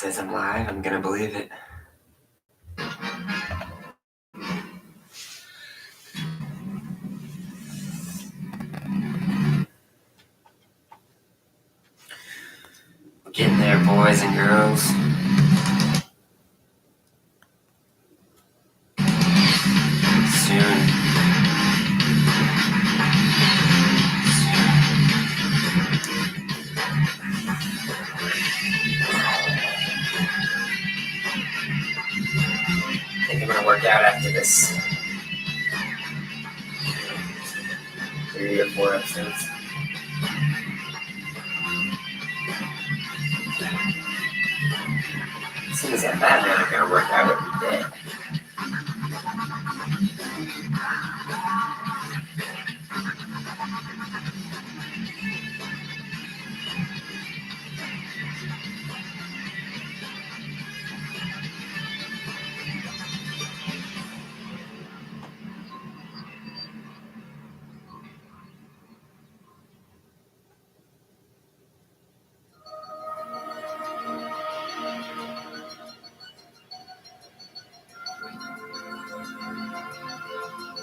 says I'm live, I'm gonna believe it. Getting there, boys and girls. Soon. I think I'm gonna work out after this 3 or 4 episodes. As soon as I'm Batman, I'm gonna work out every day.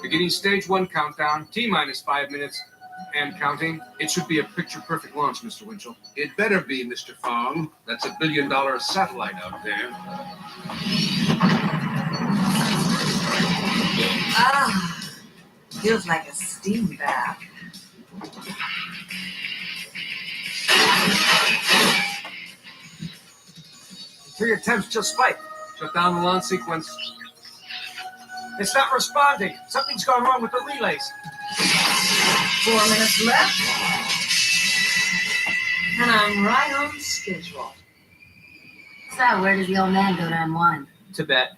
Beginning stage 1 countdown, T-minus 5 minutes, and counting. It should be a picture-perfect launch, Mr. Winchell. It better be, Mr. Fong. That's $1 billion satellite out there. Ah, feels like a steam bath. 3 attempts just spiked. Shut down the launch sequence. It's not responding. Something's gone wrong with the relays. 4 minutes left. And I'm right on schedule. So, where does the old man go to unwind? Tibet.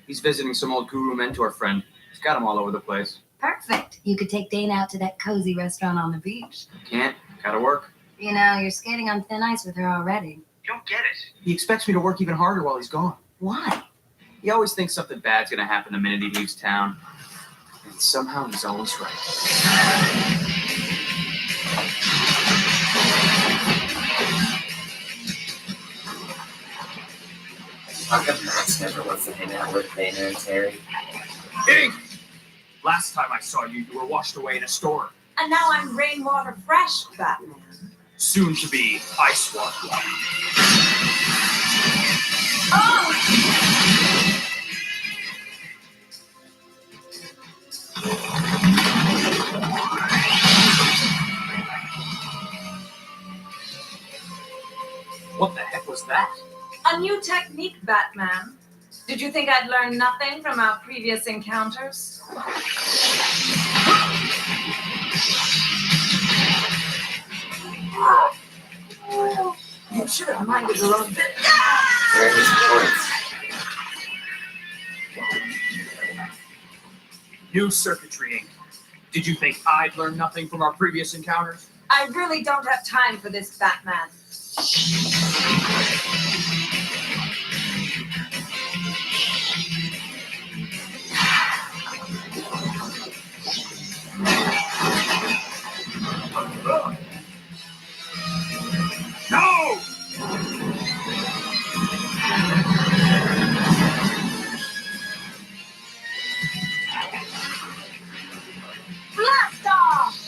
He's visiting some old guru mentor friend. He's got him all over the place. Perfect. You could take Dana out to that cozy restaurant on the beach. Can't. Gotta work. You know, you're skating on thin ice with her already. You don't get it. He expects me to work even harder while he's gone. Why? He always thinks something bad's gonna happen the minute he leaves town. And somehow he's always right. How come Max never wants to hang out with Dana and Terry? Ink! Last time I saw you, you were washed away in a storm. And now I'm rainwater fresh, Batman. Soon to be ice water. Oh! What the heck was that? A new technique, Batman. Did you think I'd learned nothing from our previous encounters? You should have minded your own business. Where are his points? New circuitry, Ink. Did you think I'd learn nothing from our previous encounters? I really don't have time for this, Batman. No! Blast off!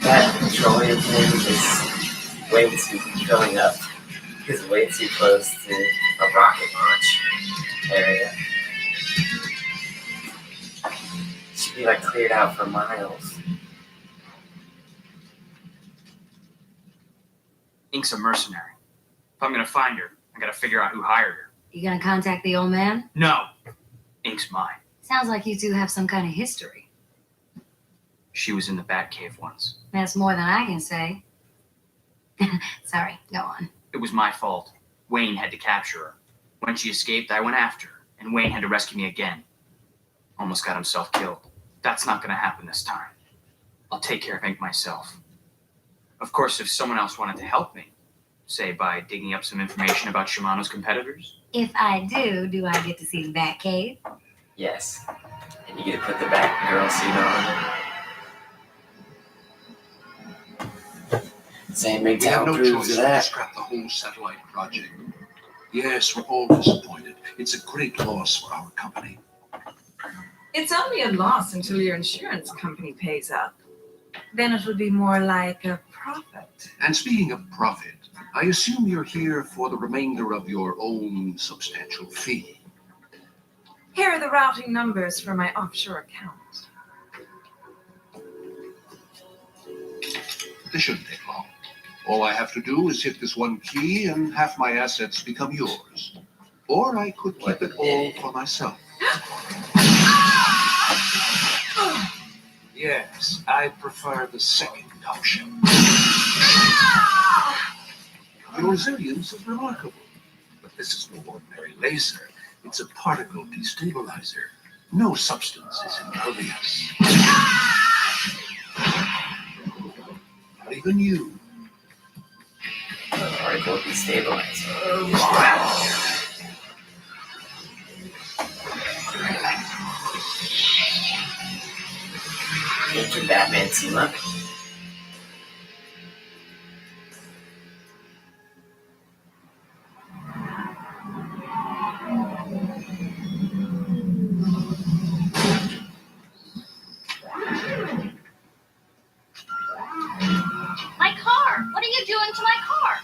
That petroleum thing is way too filling up. It's way too close to a rocket launch area. Should be like cleared out for miles. Ink's a mercenary. If I'm gonna find her, I gotta figure out who hired her. You gonna contact the old man? No. Ink's mine. Sounds like you two have some kind of history. She was in the Batcave once. That's more than I can say. Sorry, go on. It was my fault. Wayne had to capture her. When she escaped, I went after her, and Wayne had to rescue me again. Almost got himself killed. That's not gonna happen this time. I'll take care of Hank myself. Of course, if someone else wanted to help me, say by digging up some information about Shimano's competitors. If I do I get to see the Batcave? Yes. And you get to put the Batgirl suit on. Saiyan We have MGTOW no proves choice but to that. scrap the whole satellite project. Yes, we're all disappointed. It's a great loss for our company. It's only a loss until your insurance company pays up. Then it will be more like a profit. And speaking of profit, I assume you're here for the remainder of your own substantial fee. Here are the routing numbers for my offshore account. This shouldn't take long. All I have to do is hit this one key and half my assets become yours. Or I could keep it all for myself. Yes, I prefer the second option. Your resilience is remarkable, but this is no ordinary laser. It's a particle destabilizer. No substance is impervious. Not even you. Particle destabilizer. Hank and Batman team up. My car! What are you doing to my car?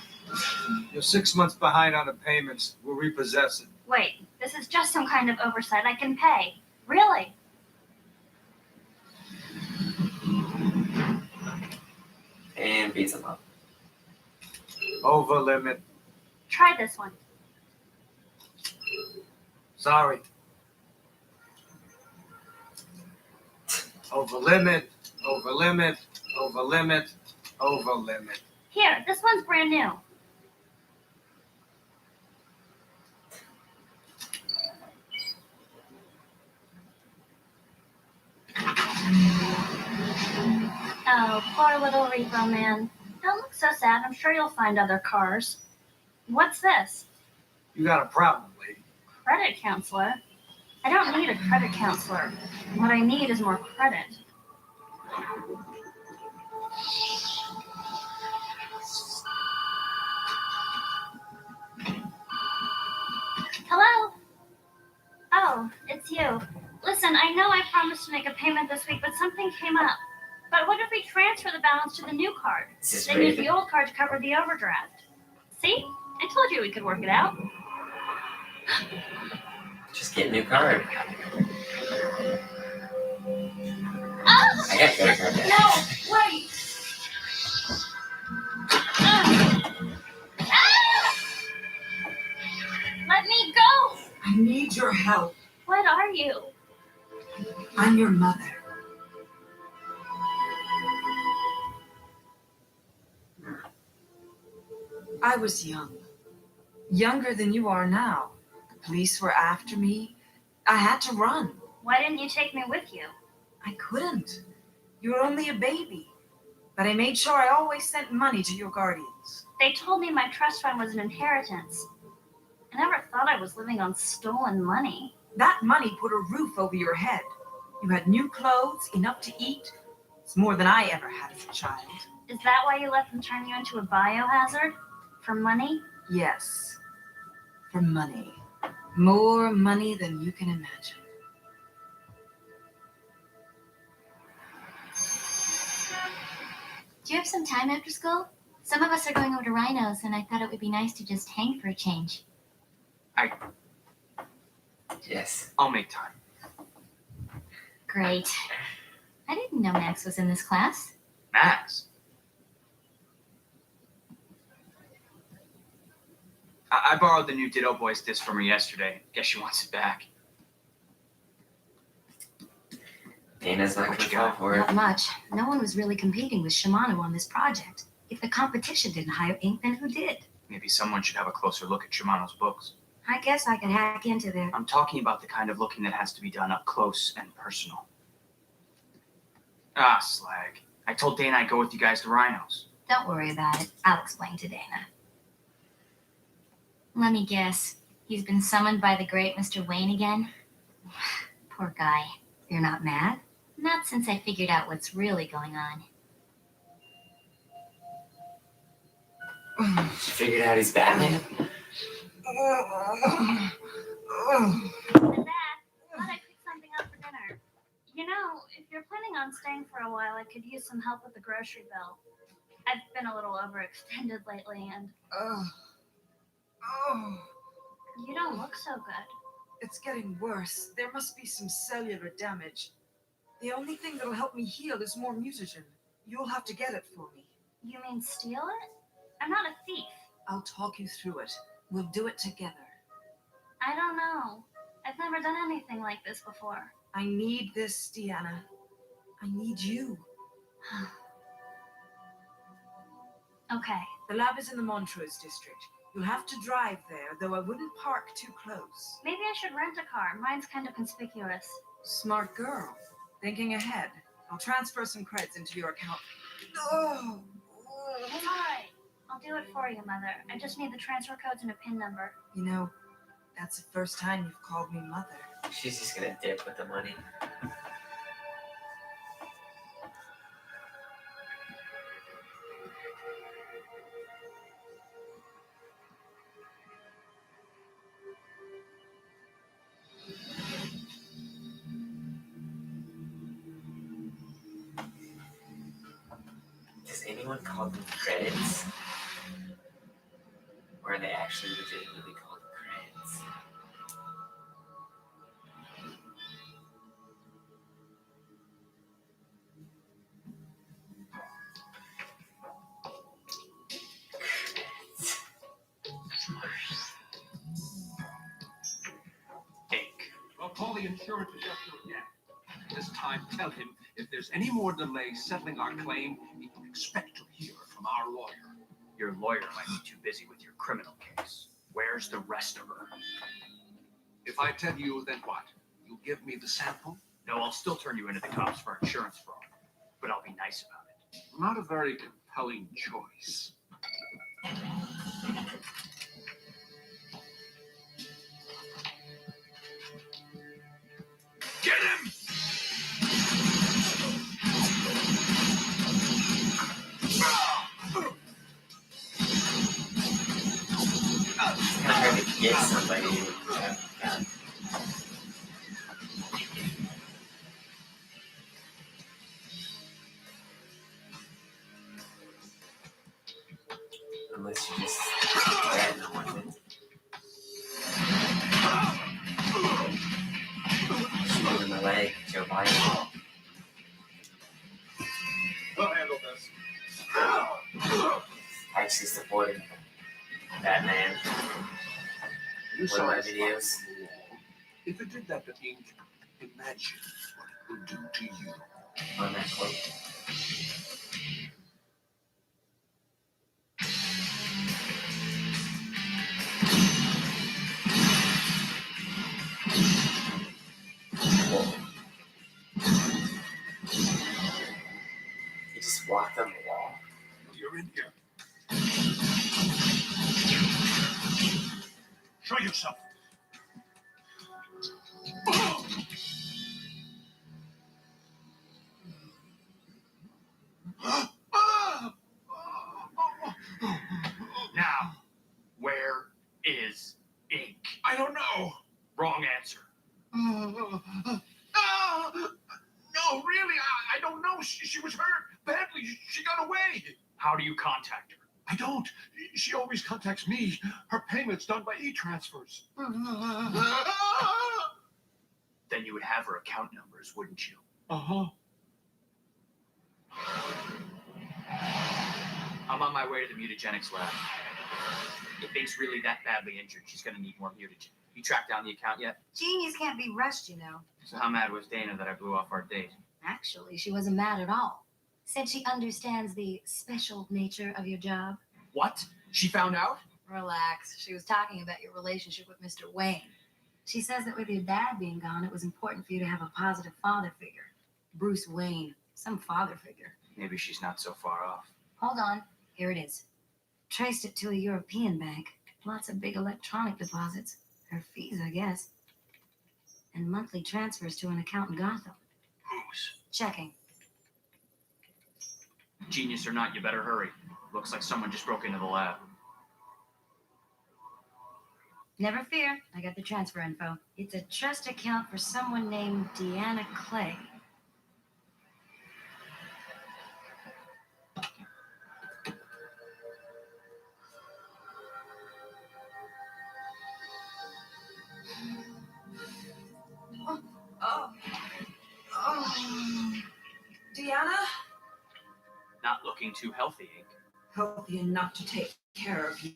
You're 6 months behind on the payments. We'll repossess it. Wait, this is just some kind of oversight I can pay. Really? And beats him up. Over limit. Try this one. Sorry. Over limit. Over limit. Over limit. Over limit. Here, this one's brand new. Oh, poor little repo man. Don't look so sad. I'm sure you'll find other cars. What's this? You got a problem, lady. Credit counselor? I don't need a credit counselor. What I need is more credit. Hello? Oh, it's you. Listen, I know I promised to make a payment this week, but something came up. But what if we transfer the balance to the new card? This is Then use Raven. the old card to cover the overdraft. See? I told you we could work it out. Just get a new card. Oh! I got credit card debt. No, wait! Ah! Let me go! I need your help. What are you? I'm your mother. I was young. Younger than you are now. The police were after me. I had to run. Why didn't you take me with you? I couldn't. You were only a baby. But I made sure I always sent money to your guardians. They told me my trust fund was an inheritance. I never thought I was living on stolen money. That money put a roof over your head. You had new clothes, enough to eat. It's more than I ever had as a child. Is that why you let them turn you into a biohazard? For money? Yes. For money. More money than you can imagine. Do you have some time after school? Some of us are going over to Rhino's, and I thought it would be nice to just hang for a change. Yes. I'll make time. Great. I didn't know Max was in this class. Max? I borrowed the new Ditto Boys disc from her yesterday. Guess she wants it back. Dana's not What gonna you fall got? for it. Not much. No one was really competing with Shimano on this project. If the competition didn't hire ink, then who did? Maybe someone should have a closer look at Shimano's books. I guess I could hack into there. I'm talking about the kind of looking that has to be done up close and personal. Ah, slag. I told Dana I'd go with you guys to Rhinos. Don't worry about it. I'll explain to Dana. Let me guess. He's been summoned by the great Mr. Wayne again? Poor guy. You're not mad? Not since I figured out what's really going on. She figured out he's Batman. And Dad, thought I picked something up for dinner. You know, if you're planning on staying for a while, I could use some help with the grocery bill. I've been a little overextended lately, and you don't look so good. It's getting worse. There must be some cellular damage. The only thing that'll help me heal is more mutagen. You'll have to get it for me. You mean steal it? I'm not a thief. I'll talk you through it. We'll do it together. I don't know. I've never done anything like this before. I need this, Deanna. I need you. Okay. The lab is in the Montrose district. You'll have to drive there, though I wouldn't park too close. Maybe I should rent a car. Mine's kind of conspicuous. Smart girl. Thinking ahead. I'll transfer some credits into your account. Oh. It's all right. I'll do it for you, Mother. I just need the transfer codes and a PIN number. You know, that's the first time you've called me mother. She's just gonna dip with the money. Does anyone call them credits? Or are they actually legitimately called credits? Ink. Well, call the insurance adjuster again. This time, tell him if there's any more delay settling our claim, he can expect to hear from our lawyer. Your lawyer might be too busy with your criminal case. Where's the rest of her? If I tell you, then what? You'll give me the sample? No, I'll still turn you into the cops for insurance fraud. But I'll be nice about it. Not a very compelling choice. Get him! It's kind of hard to get somebody. Yeah. Unless you just threaten them with it. Shoot him in the leg, Joe Biden. I'll handle this. Actually supported Batman. You One of my saw videos. if it did that to Ink, imagine what it would do to you. On that quote. Whoa. He just walked on the wall. You're in here. Show yourself. Now, where is Ink? I don't know. Wrong answer. No, really, I don't know. She was hurt badly. She got away. How do you contact her? I don't. She always contacts me. Her payment's done by e-transfers. Then you would have her account numbers, wouldn't you? Uh-huh. I'm on my way to the mutagenics lab. If Ink's really that badly injured, she's gonna need more mutagen. You tracked down the account yet? Genius can't be rushed, you know. So how mad was Dana that I blew off our date? Actually, she wasn't mad at all. Said she understands the special nature of your job. What? She found out? Relax. She was talking about your relationship with Mr. Wayne. She says that with your dad being gone, it was important for you to have a positive father figure. Bruce Wayne, some father figure. Maybe she's not so far off. Hold on. Here it is. Traced it to a European bank. Lots of big electronic deposits. Her fees, I guess. And monthly transfers to an account in Gotham. Bruce. Checking. Genius or not, you better hurry. Looks like someone just broke into the lab. Never fear. I got the transfer info. It's a trust account for someone named Deanna Clay. Deanna? Not looking too healthy, Ink. Healthy enough to take care of you.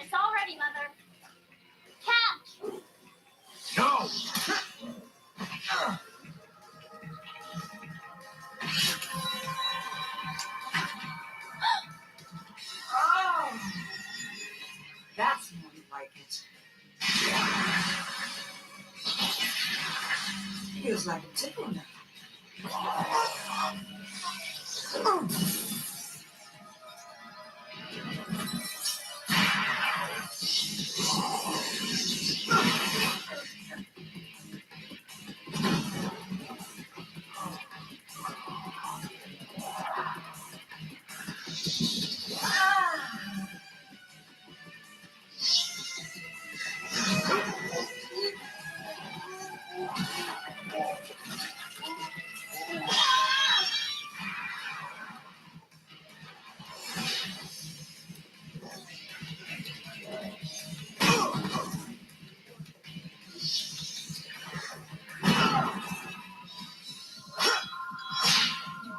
It's all ready, Mother. Catch! No! Oh, that's more like it. Feels like a tickle now.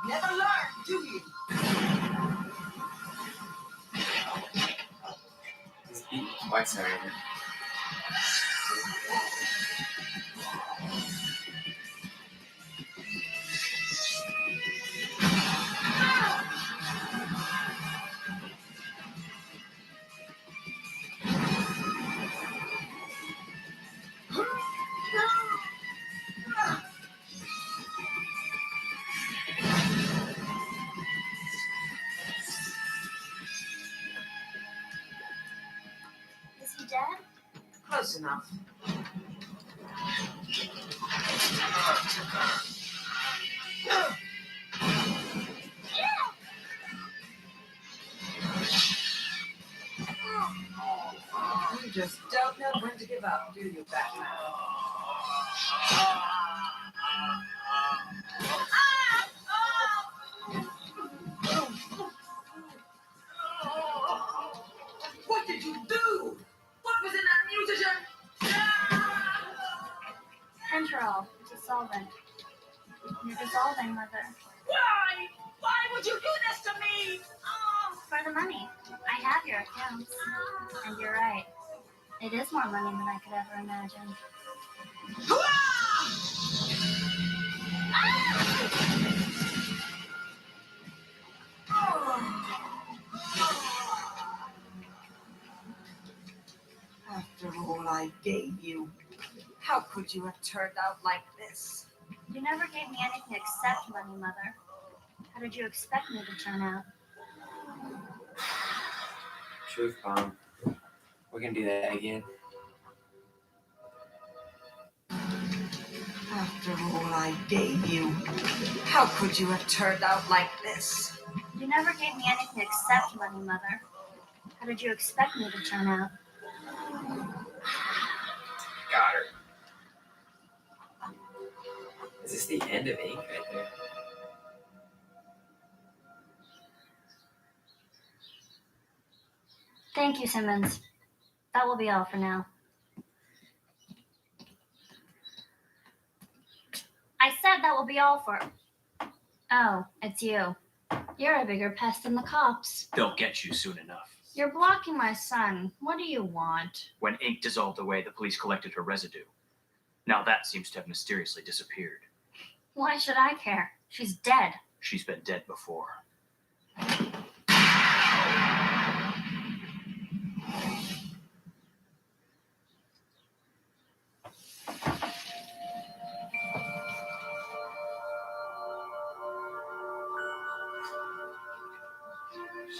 Never learn, do you? He's beaten twice already. Is he dead? Close enough. You just don't know when to give up, do you, Batman? What did you do? What was in that mutagen? Pentarol. It's a solvent. You're dissolving, Mother. Why? Why would you do this to me? For the money. I have your accounts. And you're right. It is more money than I could ever imagine. After all I gave you, how could you have turned out like this? You never gave me anything except money, Mother. How did you expect me to turn out? Truth bomb. We're gonna do that again. After all I gave you, how could you have turned out like this? You never gave me anything except money, Mother. How did you expect me to turn out? Got her. Is this the end of Ink right there? Thank you, Simmons. That will be all for now. will be all for. Oh, it's you. You're a bigger pest than the cops. They'll get you soon enough. You're blocking my son. What do you want? When ink dissolved away, the police collected her residue. Now that seems to have mysteriously disappeared. Why should I care? She's dead. She's been dead before.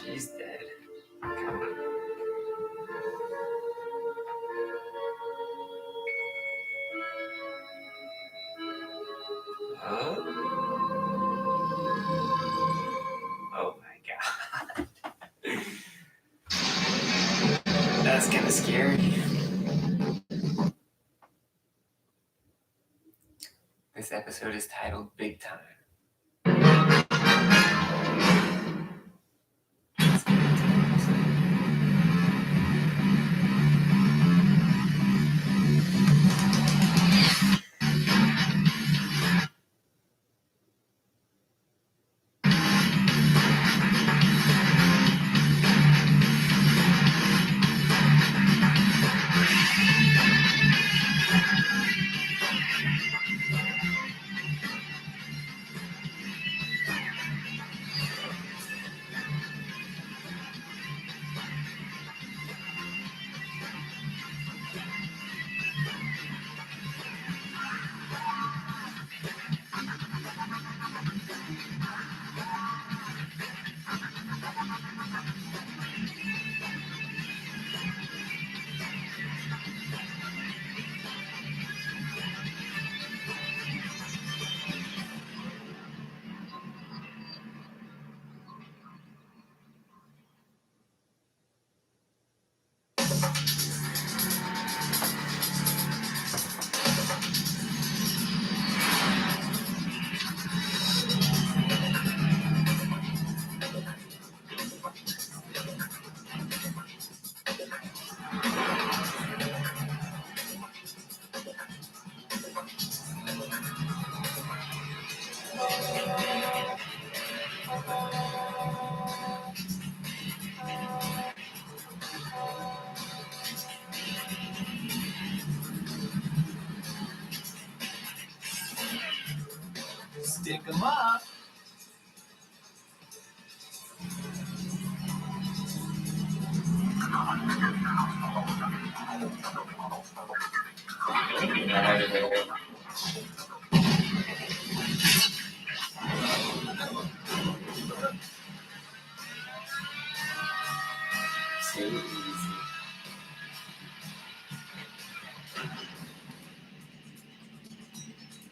She's dead. Come on. Oh my god. That's kind of scary. This episode is titled Big Time. Stick 'em up. Too easy.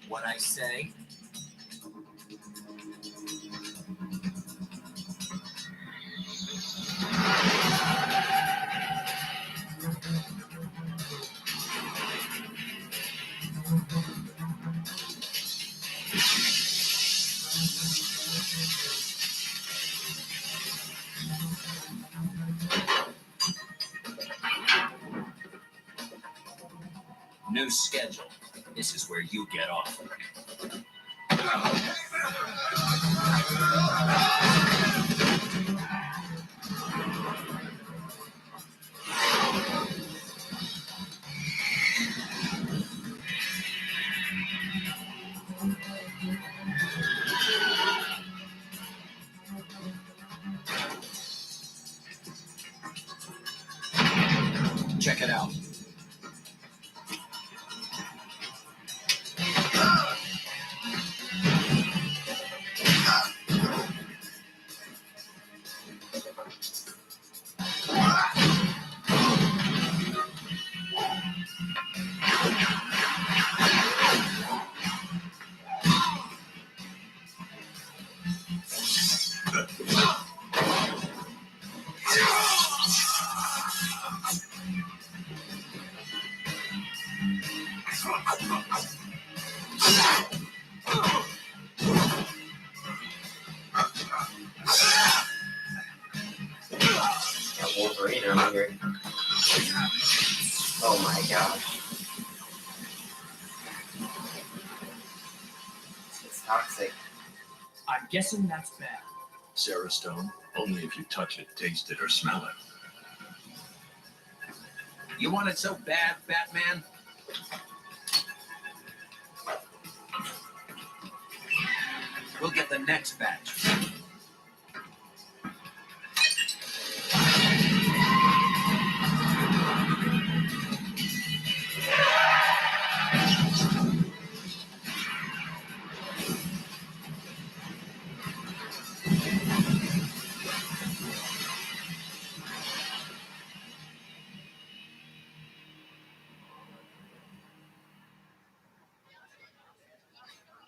What I say? New schedule. This is where you get off. Check it out. Got Wolverine over here. Oh my gosh. toxic. I'm guessing that's bad. Sarah Stone, only if you touch it, taste it, or smell it. You want it so bad, Batman? We'll get the next batch.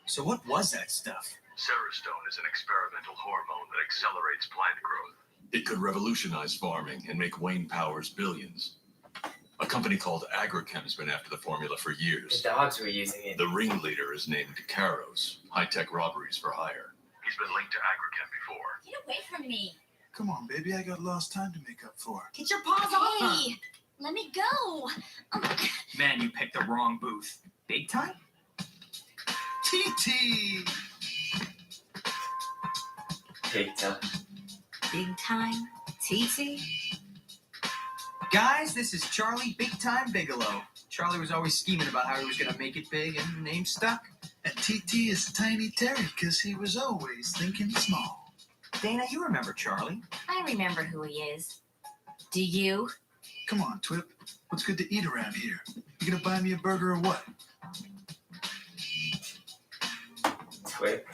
So what was that stuff? Serostone is an experimental hormone that accelerates plant growth. It could revolutionize farming and make Wayne Powers billions. A company called Agrichem been after the formula for The years. dogs were using it. The ringleader is named Caros, high-tech robberies for hire. He's been linked to Agrichem before. Get away from me. Come on, baby, I got lost time to make up for. Get your paws off her. Hey, let me go. Man, you picked the wrong booth. Big time? TT! Pizza. Big time. TT. Guys, this is Charlie Big Time Bigelow. Charlie was always scheming about how he was gonna make it big, and the name stuck. And TT is Tiny Terry, because he was always thinking small. Dana, you remember Charlie. I remember who he is. Do you? Come on, Twip. What's good to eat around here? You gonna buy me a burger or what? Twip.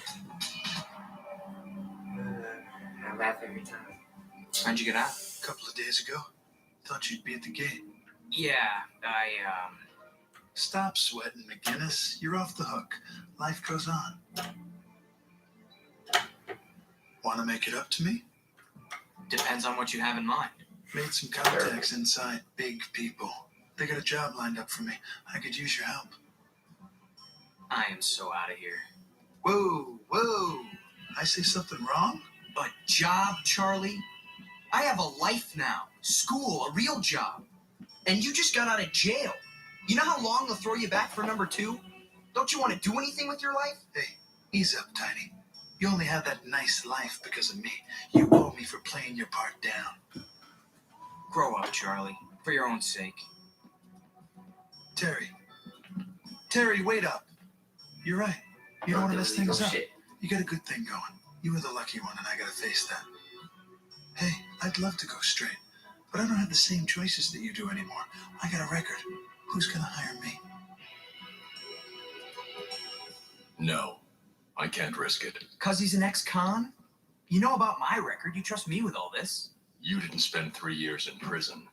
I laugh every time. How'd you get out? A couple of days ago. Thought you'd be at the gate. Yeah, I, Stop sweating, McGinnis. You're off the hook. Life goes on. Want to make it up to me? depends on what you have in mind. Made some contacts inside big people. They got a job lined up for me. I could use your help. I am so out of here. Whoa, whoa. I say something wrong? A job, Charlie? I have a life now. School, a real job. And you just got out of jail. You know how long they'll throw you back for number 2? Don't you want to do anything with your life? Hey, ease up, Tiny. You only have that nice life because of me. You owe me for playing your part down. Grow up, Charlie. For your own sake. Terry. Terry, wait up. You're right. You don't want to mess things up. Shit. You got a good thing going. You were the lucky one, and I gotta face that. Hey, I'd love to go straight, but I don't have the same choices that you do anymore. I got a record. Who's gonna hire me? No, I can't risk it. 'Cause he's an ex-con? You know about my record. You trust me with all this. You didn't spend 3 years in prison.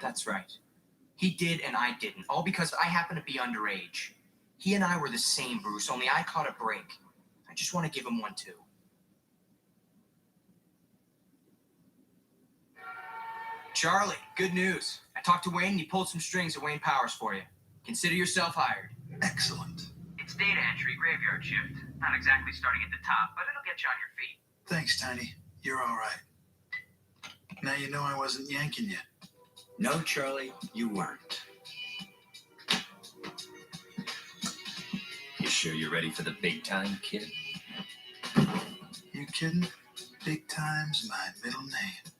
That's right. He did and I didn't. All because I happen to be underage. He and I were the same, Bruce, only I caught a break. I just want to give him one too. Charlie, good news. I talked to Wayne and he pulled some strings at Wayne Powers for you. Consider yourself hired. Excellent. It's data entry, graveyard shift. Not exactly starting at the top, but it'll get you on your feet. Thanks, Tiny. You're all right. Now you know I wasn't yanking you. No, Charlie, you weren't. You sure you're ready for the big time, kid? You kidding? Big time's my middle name.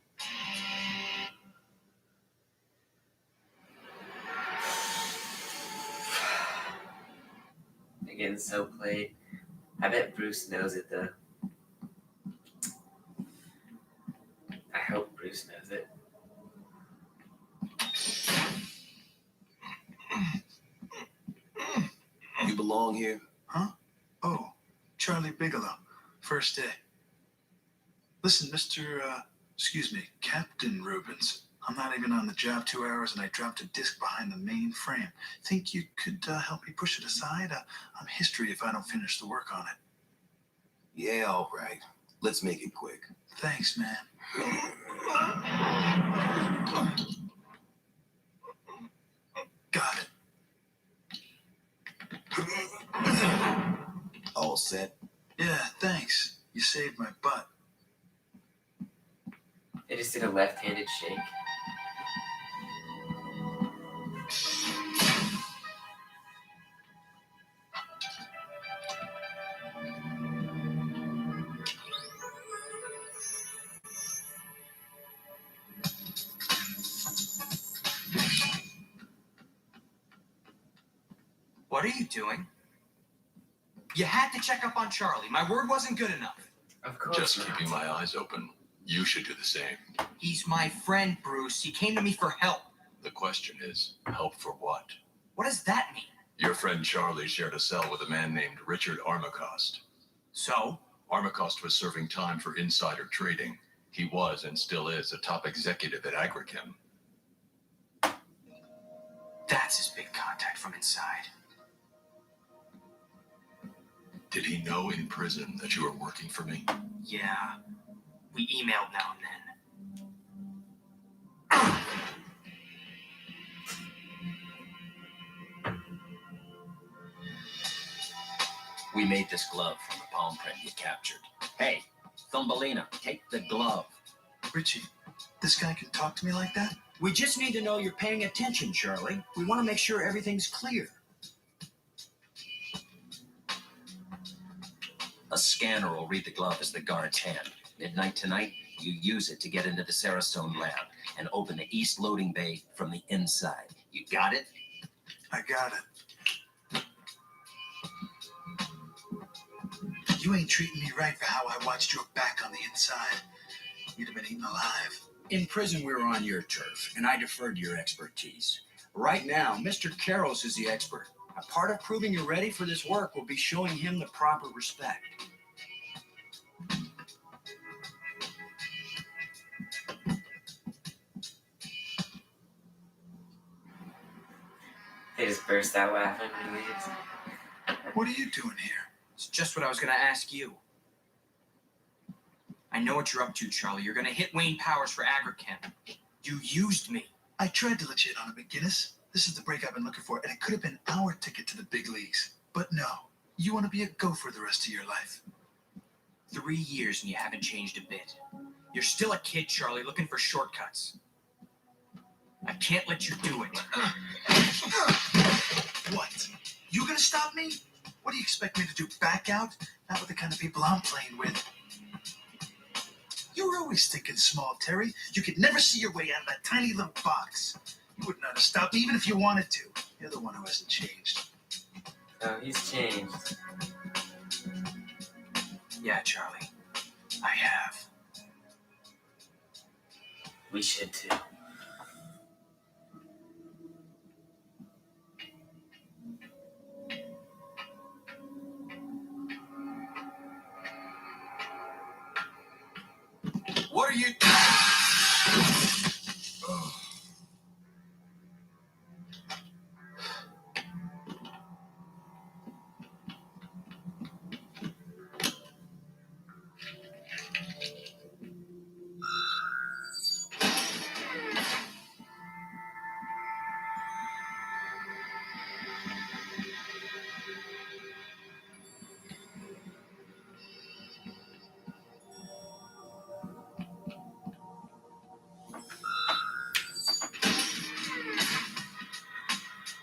Again, so played. I bet Bruce knows it though. I hope Bruce knows it. You belong here? Huh? Oh, Charlie Bigelow. First day. Listen, excuse me, Captain Rubens. I'm not even on the job 2 hours and I dropped a disc behind the main frame. Think you could help me push it aside? I'm history if I don't finish the work on it. Yeah, all right. Let's make it quick. Thanks, man. Got it. All set? Yeah, thanks. You saved my butt. They just did a left-handed shake. What are you doing? You had to check up on Charlie. My word wasn't good enough. Of course Just not. keeping my eyes open. You should do the same. He's my friend, Bruce. He came to me for help. The question is, help for what? What does that mean? Your friend Charlie shared a cell with a man named Richard Armacost. So? Armacost was serving time for insider trading. He was and still is a top executive at Agrichem. That's his big contact from inside. Did he know in prison that you were working for me? Yeah. We emailed now and then. We made this glove from the palm print you captured. Hey, Thumbelina, take the glove. Richie, this guy can talk to me like that? We just need to know you're paying attention, Charlie. We want to make sure everything's clear. A scanner will read the glove as the guard's hand. Midnight tonight, you use it to get into the Sarastone lab and open the east loading bay from the inside. You got it? I got it. You ain't treating me right for how I watched your back on the inside. You'd have been eaten alive. In prison, we were on your turf, and I deferred to your expertise. Right now, Mr. Carroll's is the expert. A part of proving you're ready for this work will be showing him the proper respect. They just burst out laughing when he leaves. What are you doing here? It's just what I was going to ask you. I know what you're up to, Charlie. You're going to hit Wayne Powers for Agrichem. You used me. I tried to let you in on it, McGinnis. This is the break I've been looking for, and it could have been our ticket to the big leagues. But no, you want to be a gopher the rest of your life. 3 years and you haven't changed a bit. You're still a kid, Charlie, looking for shortcuts. I can't let you do it. What? You gonna stop me? What do you expect me to do, back out? Not with the kind of people I'm playing with. You're always thinking small, Terry. You could never see your way out of that tiny little box. You wouldn't know how to stop me even if you wanted to. You're the one who hasn't changed. Oh, he's changed. Yeah, Charlie. I have. We should too. What are you...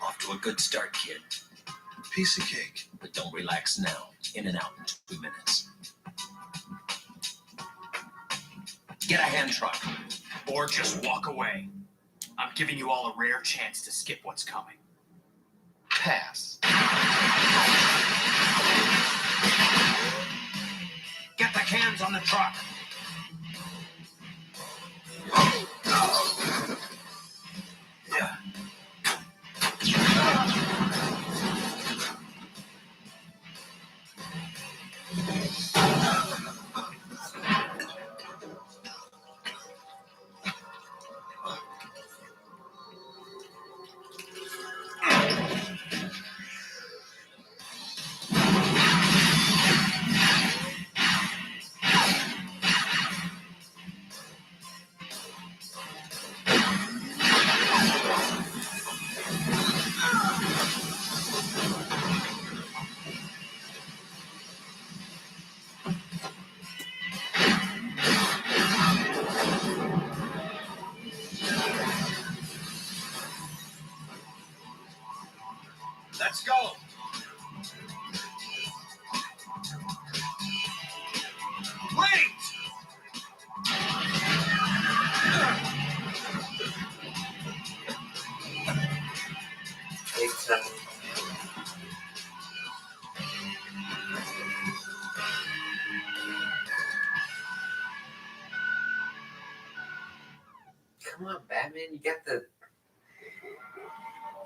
Off to a good start, kid. Piece of cake. But don't relax now. In and out in 2 minutes. Get a hand truck. Or just walk away. I'm giving you all a rare chance to skip what's coming. Pass. Get the cans on the truck. Let's go. Wait! Big time. Come on, Batman.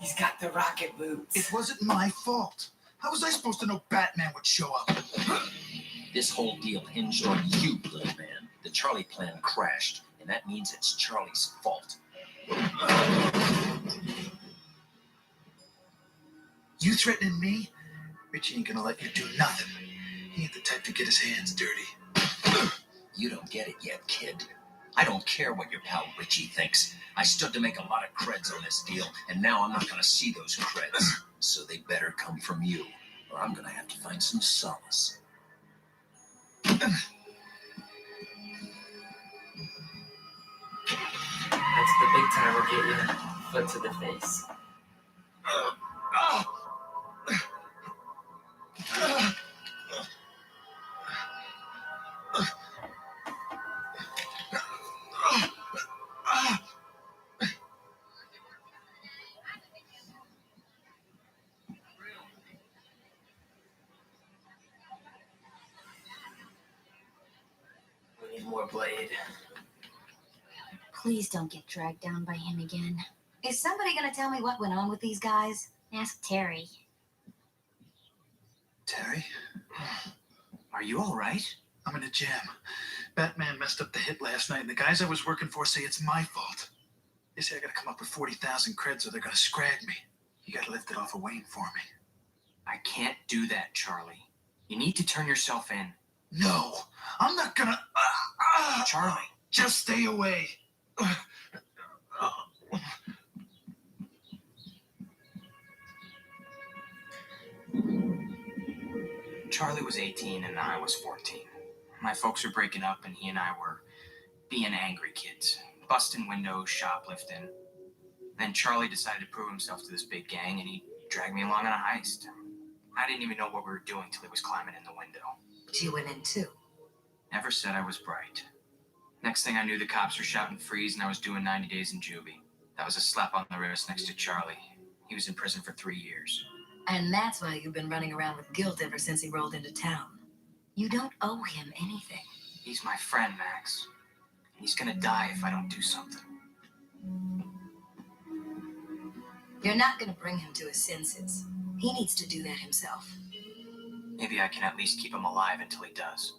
He's got the rocket boots. It wasn't my fault. How was I supposed to know Batman would show up? This whole deal hinged on you, little man. The Charlie plan crashed, and that means it's Charlie's fault. You threatening me? Richie ain't gonna let you do nothing. He ain't the type to get his hands dirty. You don't get it yet, kid. I don't care what your pal Richie thinks. I stood to make a lot of creds on this deal, and now I'm not gonna see those creds. So they better come from you, or I'm gonna have to find some solace. That's the big time we'll get you. Foot to the face. We need more blade. Please don't get dragged down by him again. Is somebody gonna tell me what went on with these guys? Ask Terry. Terry? Are you all right? I'm in a jam. Batman messed up the hit last night, and the guys I was working for say it's my fault. They say I gotta come up with 40,000 creds or they're gonna scrag me. You gotta lift it off of Wayne for me. I can't do that, Charlie. You need to turn yourself in. No, I'm not gonna... Charlie. Just stay away. Charlie was 18 and I was 14. My folks were breaking up and he and I were being angry kids. Busting windows, shoplifting. Then Charlie decided to prove himself to this big gang and he dragged me along on a heist. I didn't even know what we were doing till he was climbing in the window. But you went in too. Never said I was bright. Next thing I knew, the cops were shouting freeze and I was doing 90 days in juvie. That was a slap on the wrist next to Charlie. He was in prison for 3 years. And that's why you've been running around with guilt ever since he rolled into town. You don't owe him anything. He's my friend, Max. He's gonna die if I don't do something. You're not gonna bring him to his senses. He needs to do that himself. Maybe I can at least keep him alive until he does.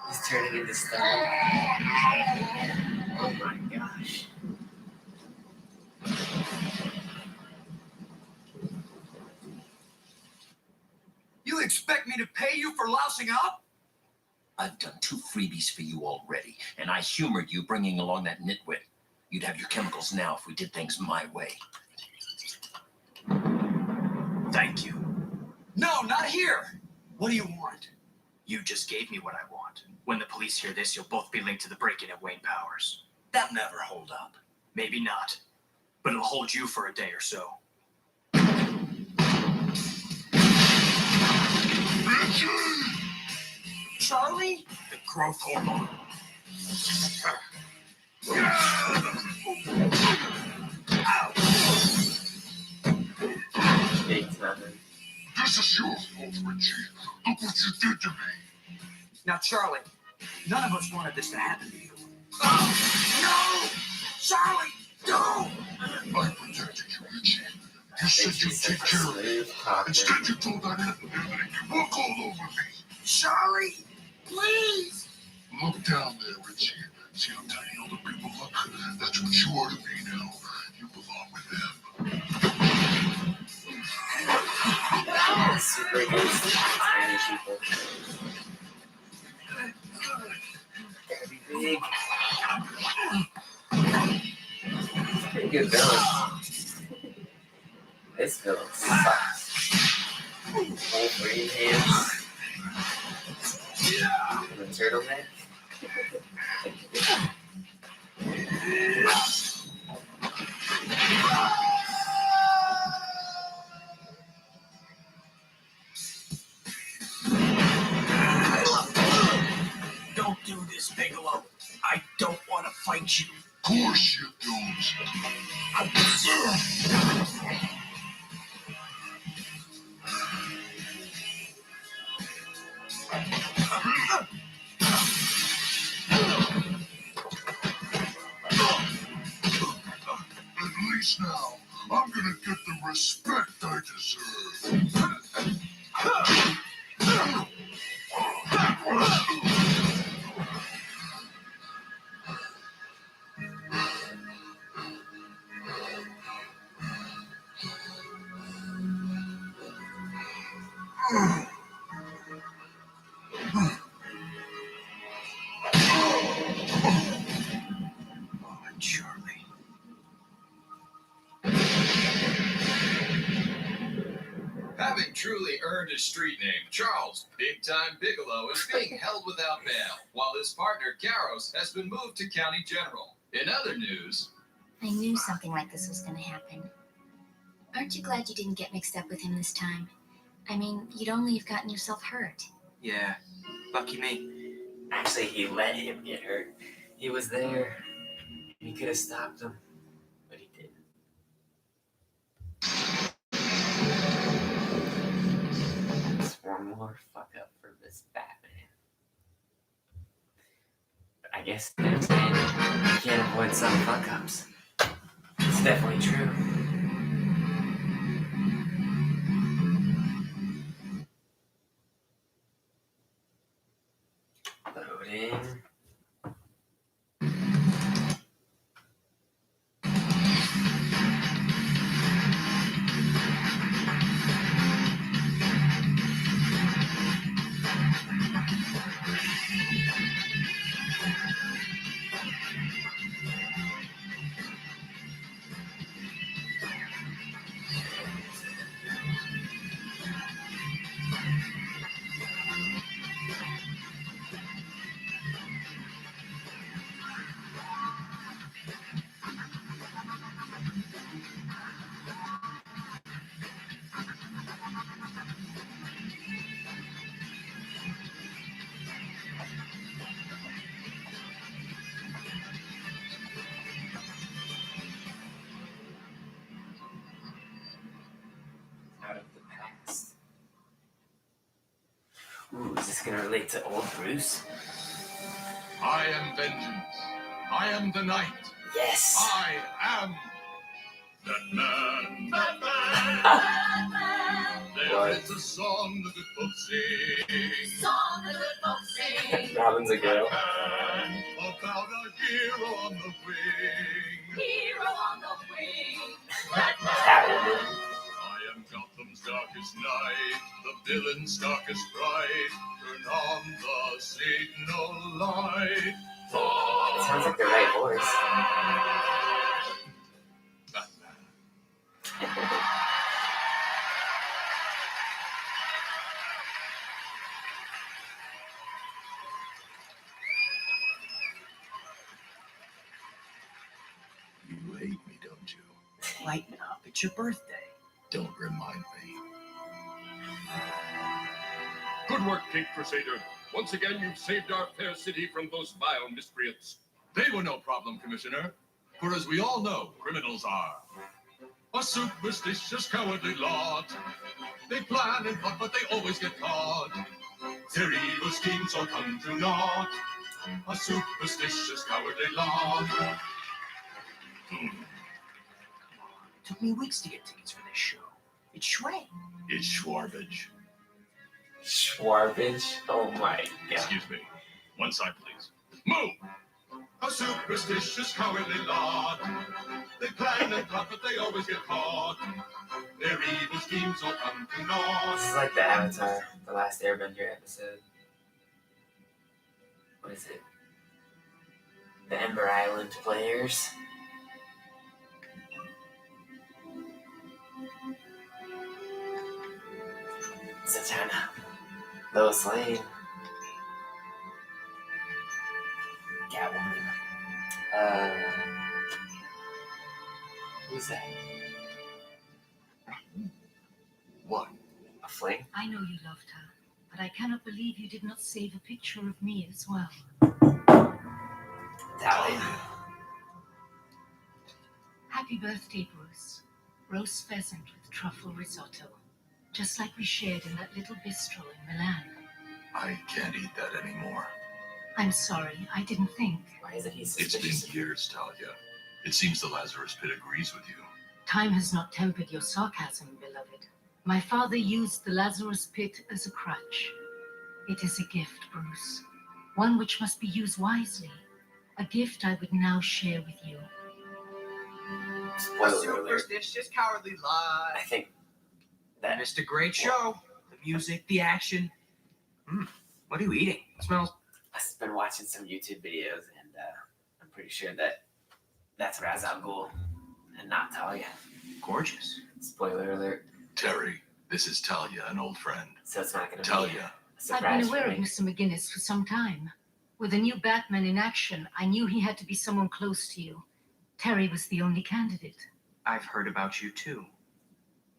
He's turning into stone. Oh my gosh. You expect me to pay you for lousing up? I've done 2 freebies for you already, and I humored you bringing along that nitwit. You'd have your chemicals now if we did things my way. Thank you. No, not here. What do you want? You just gave me what I want. When the police hear this, you'll both be linked to the break-in at Wayne Powers. That'll never hold up. Maybe not, but it'll hold you for a day or so. Charlie? The growth hormone. Big time. This is your fault, Richie. Look what you did to me. Now, Charlie, none of us wanted this to happen to you. No! Charlie, don't! I protected you, Richie. You said you'd take care of me. Instead, you told that Anthony that he could walk all over me. Charlie, please! Look down there, Richie. See how tiny all the people look? That's what you are to me now. You belong with them. Super used to tiny people. Gotta be big. Pretty good villain. This villain sucks. Wolverine hands. The turtleneck. Don't do this, Bigelow. I don't want to fight you. Of course you don't. gonna get the respect I deserve. Charlie. Having truly earned his street name, Charles Big Time Bigelow is being held without bail, while his partner Garros has been moved to County General. In other news, I knew something like this was going to happen. Aren't you glad you didn't get mixed up with him this time? I mean, you'd only have gotten yourself hurt. Yeah, lucky me. Actually, he let him get hurt. He was there. He could have stopped him, but he didn't. That's one more fuck up for this Batman. But I guess that's it. You can't avoid some fuck ups. It's definitely true. Loading. Out of the past. Ooh, is this gonna relate to old Bruce? I am vengeance. I am the night. Yes! I am Batman. There is a song the good folks sing. Robin's a girl. Batman, about a hero on the wing. Catwoman. I am Gotham's darkest night, the villain's darkest fright. Turn on the signal light. It sounds like the right voice. Batman. You hate me, don't you? Lighten up, it's your birthday. Don't remind me. Good work, Pink Crusader. Once again, you've saved our fair city from those vile miscreants. They were no problem, Commissioner. For as we all know, criminals are a superstitious, cowardly lot. They plan and plot, but they always get caught. Their evil schemes all come to naught. A superstitious, cowardly lot. Took me weeks to get tickets for this show. It's Shrek. It's Schwarbage. Schwarbage? Oh my god. Excuse me. One side, please. Move! A superstitious, cowardly lot. They plan and plot, but they always get caught. Their evil schemes all come to naught. This is like the Avatar, the last Airbender episode. What is it? The Ember Island players. Zatanna. Lois Lane. Catwoman. Who's that? What? A fling? I know you loved her, but I cannot believe you did not save a picture of me as well. Dahlia. Happy birthday, Bruce. Roast pheasant with truffle risotto. Just like we shared in that little bistro in Milan. I can't eat that anymore. I'm sorry, I didn't think. Why isn't he It's suspicious? been years, Talia. It seems the Lazarus Pit agrees with you. Time has not tempered your sarcasm, beloved. My father used the Lazarus Pit as a crutch. It is a gift, Bruce. One which must be used wisely. A gift I would now share with you. Spoiler alert. Superstitious, cowardly lie. I think I that missed a great show. The music, the action. What are you eating? It smells. I've been watching some YouTube videos, and I'm pretty sure that that's Ra's al Ghul and not Talia. Gorgeous. Spoiler alert. Terry, this is Talia, an old friend. So it's not going to be Talia. a surprise I've been aware for of me. Mr. McGinnis for some time. With the new Batman in action, I knew he had to be someone close to you. Terry was the only candidate. I've heard about you too.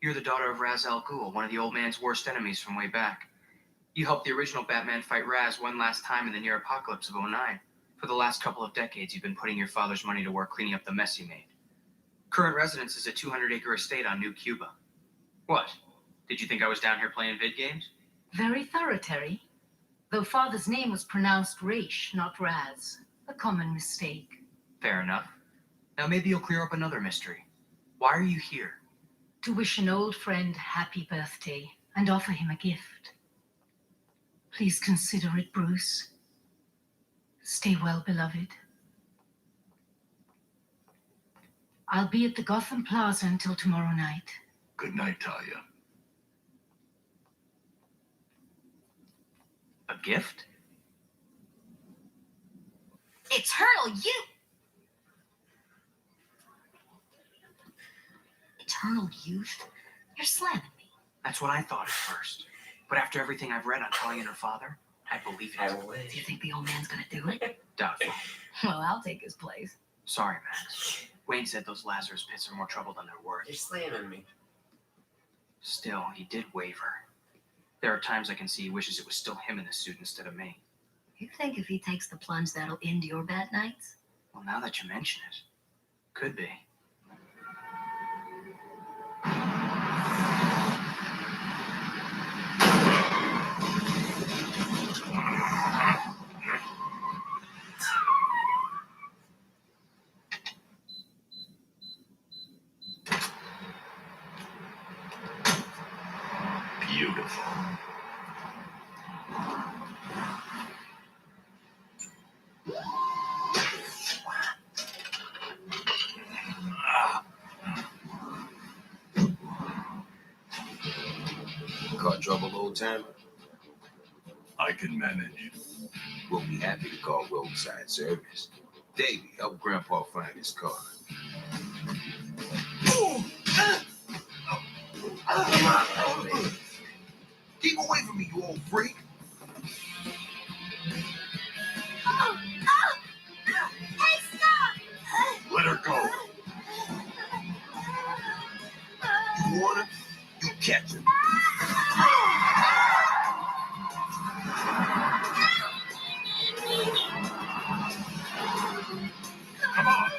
You're the daughter of Ra's al Ghul, one of the old man's worst enemies from way back. You helped the original Batman fight Raz one last time in the near apocalypse of '09. For the last couple of decades, you've been putting your father's money to work cleaning up the mess he made. Current residence is a 200-acre estate on New Cuba. What? Did you think I was down here playing vid games? Very thorough, Terry. Though father's name was pronounced Raish, not Raz. A common mistake. Fair enough. Now maybe you'll clear up another mystery. Why are you here? To wish an old friend happy birthday and offer him a gift. Please consider it, Bruce. Stay well, beloved. I'll be at the Gotham Plaza until tomorrow night. Good night, Talia. A gift? Eternal youth! Eternal youth? You're slamming me. That's what I thought at first. But after everything I've read on Talia and her father, I believe I it. Do you wish. think the old man's gonna do it? Doubtful. Well, I'll take his place. Sorry, Max. Wayne said those Lazarus pits are more trouble than they're worth. You're slamming me. Still, he did waver. There are times I can see he wishes it was still him in the suit instead of me. You think if he takes the plunge, that'll end your bad nights? Well, now that you mention it, could be. Beautiful. Caught trouble, old timer? I can manage. We'll be happy to call roadside service. Davey, help Grandpa find his car. Keep away from me, you old freak. Hey, stop! Let her go. You want her? You catch her. Come on.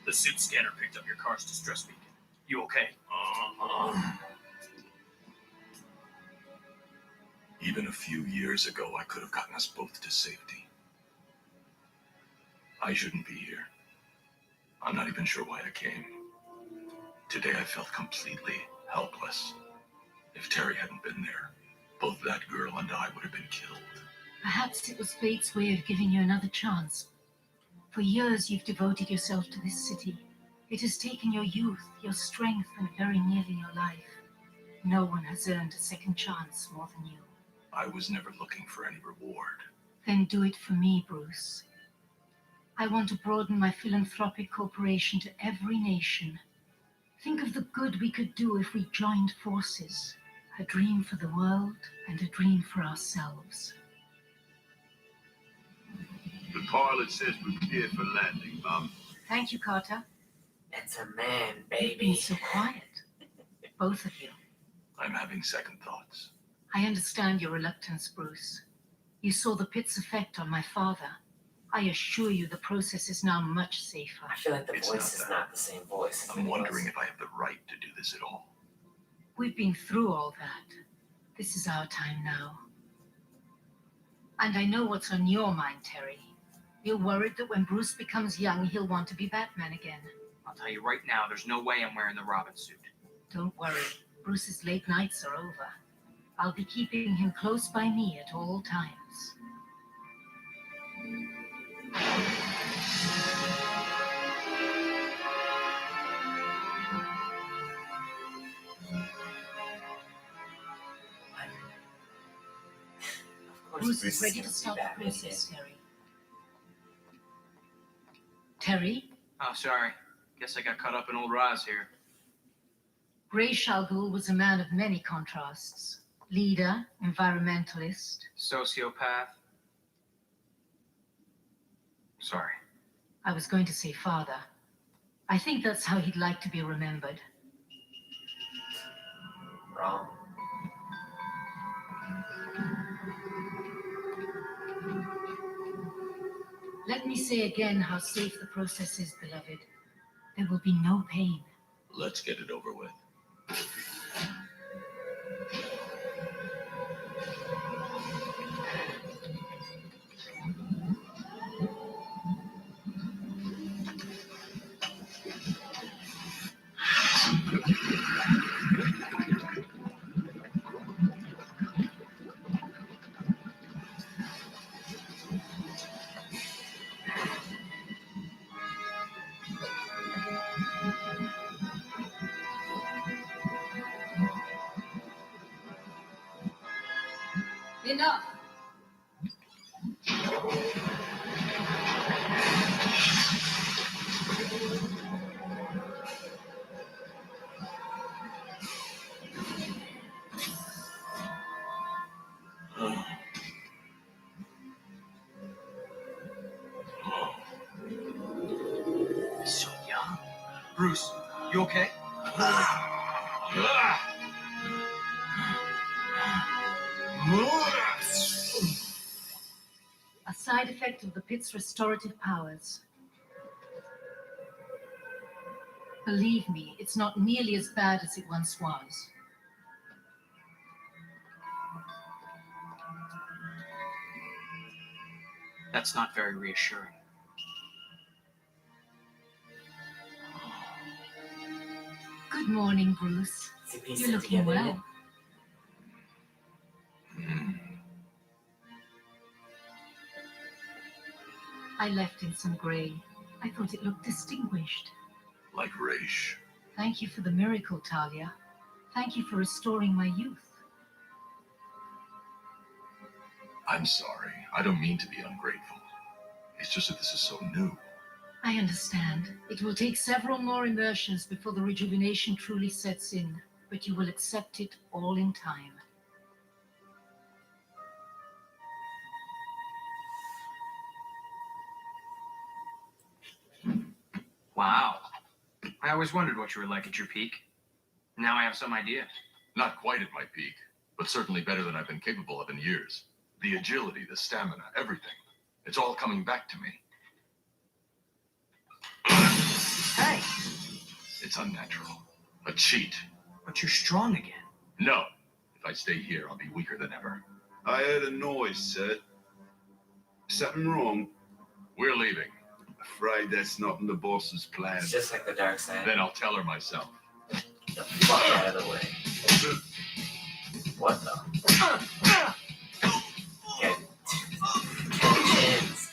The suit scanner picked up your car's distress beacon. You okay? Even a few years ago, I could have gotten us both to safety. I shouldn't be here. I'm not even sure why I came. Today I felt completely helpless. If Terry hadn't been there, both that girl and I would have been killed. Perhaps it was fate's way of giving you another chance. For years you've devoted yourself to this city. It has taken your youth, your strength, and very nearly your life. No one has earned a second chance more than you. I was never looking for any reward. Then do it for me, Bruce. I want to broaden my philanthropic corporation to every nation. Think of the good we could do if we joined forces. A dream for the world and a dream for ourselves. The pilot says we're clear for landing, Mum. Thank you, Carter. It's a man, You've been baby. so quiet. Both of you. I'm having second thoughts. I understand your reluctance, Bruce. You saw the pit's effect on my father. I assure you the process is now much safer. I feel like the It's voice not is not the same voice. as I'm it wondering was. if I have the right to do this at all. We've been through all that. This is our time now. And I know what's on your mind, Terry. You're worried that when Bruce becomes young, he'll want to be Batman again. I'll tell you right now, there's no way I'm wearing the Robin suit. Don't worry. Bruce's late nights are over. I'll be keeping him close by me at all times. Of course, Bruce is ready gonna to be start the Batman process, again. Terry? Terry? Oh, sorry. Guess I got caught up in old Roz here. Ra's al Ghul was a man of many contrasts. Leader, environmentalist. Sociopath. Sorry. I was going to say father. I think that's how he'd like to be remembered. Wrong. Let me say again how safe the process is, beloved. There will be no pain. Let's get it over with. Enough! So young. Bruce, you okay? A side effect of the pit's restorative powers. Believe me, it's not nearly as bad as it once was. That's not very reassuring. Good morning, Bruce. Is he pieced You're it looking together well. yet? I left in some gray. I thought it looked distinguished. Like Raish. Thank you for the miracle, Talia. Thank you for restoring my youth. I'm sorry. I don't mean to be ungrateful. It's just that this is so new. I understand. It will take several more immersions before the rejuvenation truly sets in, but you will accept it all in time. Wow. I always wondered what you were like at your peak. Now I have some idea. Not quite at my peak, but certainly better than I've been capable of in years. The agility, the stamina, everything. It's all coming back to me. Hey, It's unnatural. A cheat. but you're strong again. No. If I stay here, I'll be weaker than ever. I heard a noise, sir. Something wrong? We're leaving. Afraid that's not in the boss's plan. It's just like the dark side. Then I'll tell her myself. Get the fuck out of the way. What the? Get chins.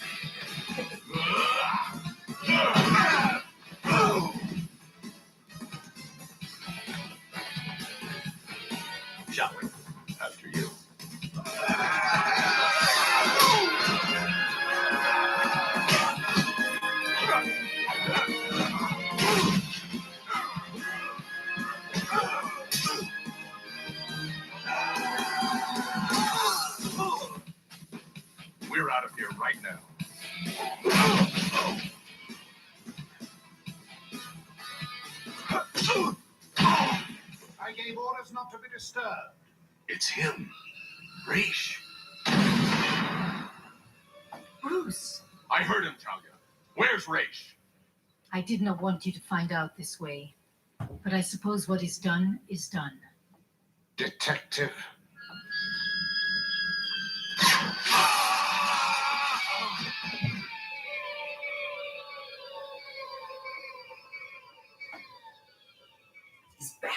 Shall we? After you. We're out of here right now. I gave orders not to be disturbed. It's him. Raish. Bruce, I heard him, Talia. Where's Raish? I did not want you to find out this way, but I suppose what is done is done. Detective. He's back.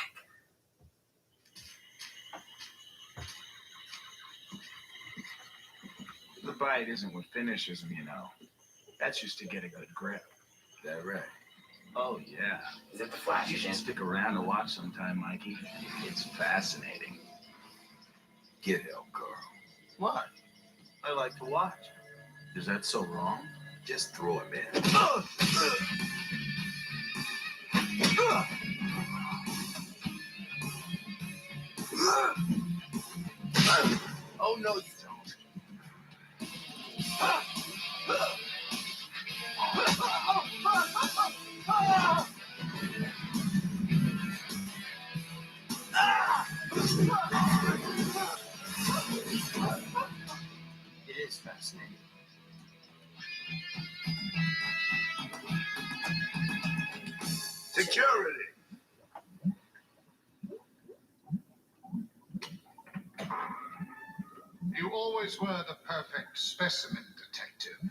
The bite isn't what finishes me, you know. That's just to get a good grip. Is that right? Oh, yeah. Is it the Flash You should again? stick around to watch sometime, Mikey. It's fascinating. Get help, Carl. What? I like to watch. Is that so wrong? Just throw him in. Oh, no, you don't. It is fascinating. Security! You always were the perfect specimen, detective.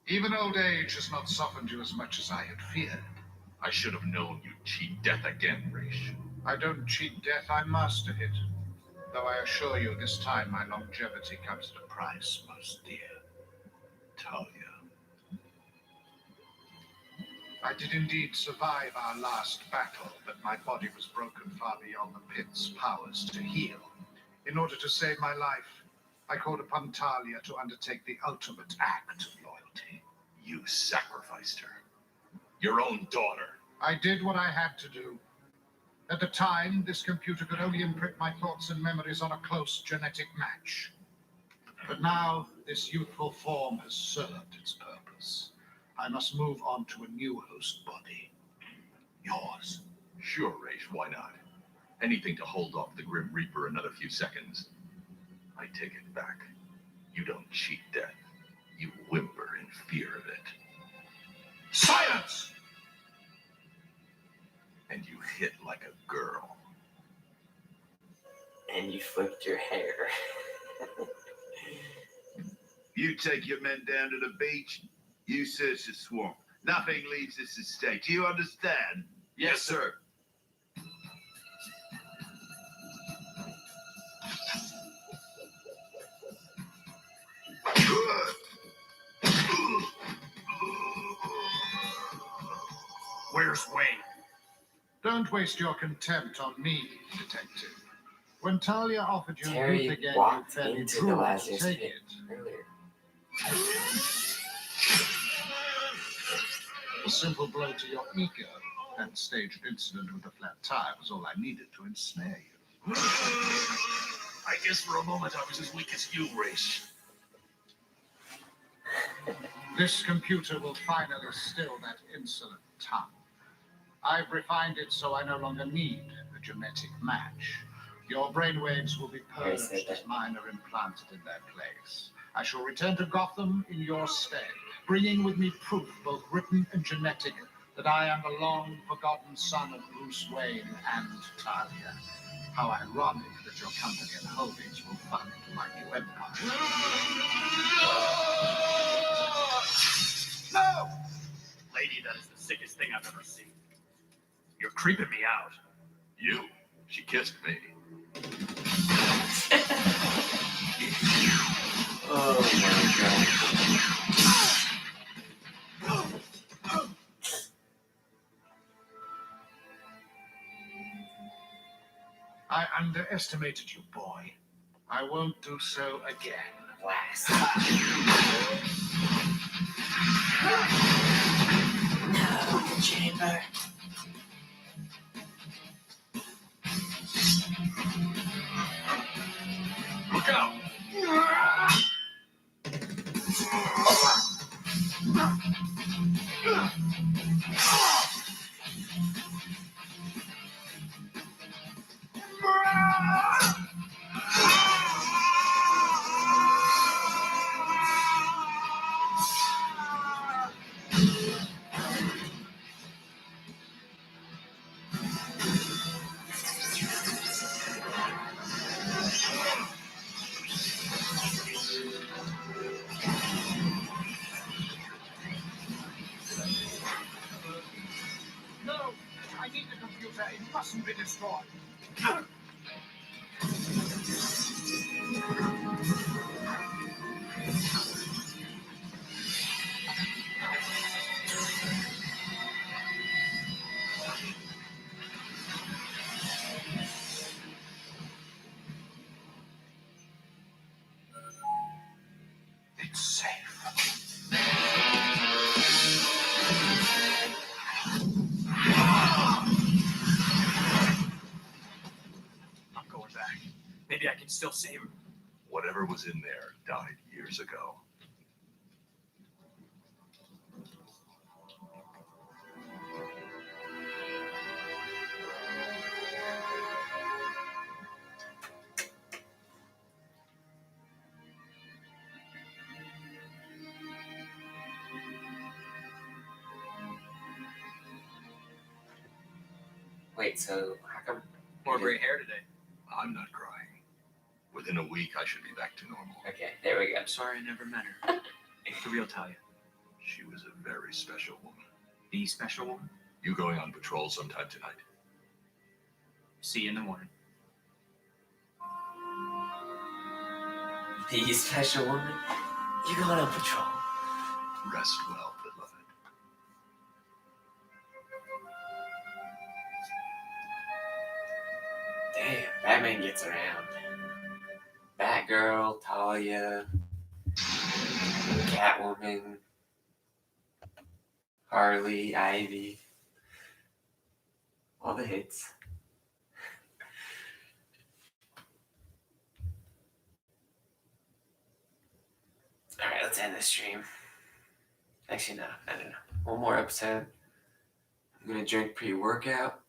Even old age has not softened you as much as I had feared. I should have known you'd cheat death again, Raish. I don't cheat death, I master it. Though I assure you this time my longevity comes at a price most dear. Talia. I did indeed survive our last battle, but my body was broken far beyond the pit's powers to heal. In order to save my life, I called upon Talia to undertake the ultimate act of loyalty. You sacrificed her. Your own daughter. I did what I had to do. At the time, this computer could only imprint my thoughts and memories on a close genetic match. But now, this youthful form has served its purpose. I must move on to a new host body. Yours. Sure, Raish, why not? Anything to hold off the Grim Reaper another few seconds. I take it back. You don't cheat death. You whimper in fear of it. Silence! And you hit like a girl. And you flipped your hair. You take your men down to the beach, you search the swamp. Nothing leaves this estate. Do you understand? Yes, sir. Where's Wayne? Don't waste your contempt on me, detective. When Talia offered you Terry youth again, walked you fairly into the proved to Lazarus take pit it. earlier. A simple blow to your ego. That staged incident with the flat tire was all I needed to ensnare you. I guess for a moment I was as weak as you, Raish. This computer will finally still that insolent tongue. I've refined it so I no longer need a genetic match. Your brainwaves will be purged as mine are implanted in their place. I shall return to Gotham in your stead, bringing with me proof, both written and genetic, that I am the long-forgotten son of Bruce Wayne and Talia. How ironic that your company and holdings will fund my new empire. No! Lady, that is the sickest thing I've ever seen. You're creeping me out. You? She kissed me. Oh my god. I underestimated you, boy. I won't do so again. Blast. No, chamber. Look out! It's safe. I'm going back. Maybe I can still save her. Whatever was in there died years ago. Wait, so how come? More gray hair today. I'm not crying. Within a week, I should be back to normal. Okay, there we go. I'm sorry I never met her. The real Talia. She was a very special woman. The special woman. You going on patrol sometime tonight? See you in the morning. The special woman? You going on patrol? Rest well, beloved. Damn, Batman gets around. Batgirl, Talia, Catwoman, Harley, Ivy. All the hits. Alright, let's end this stream. Actually, no, I don't know. One more episode. I'm gonna drink pre-workout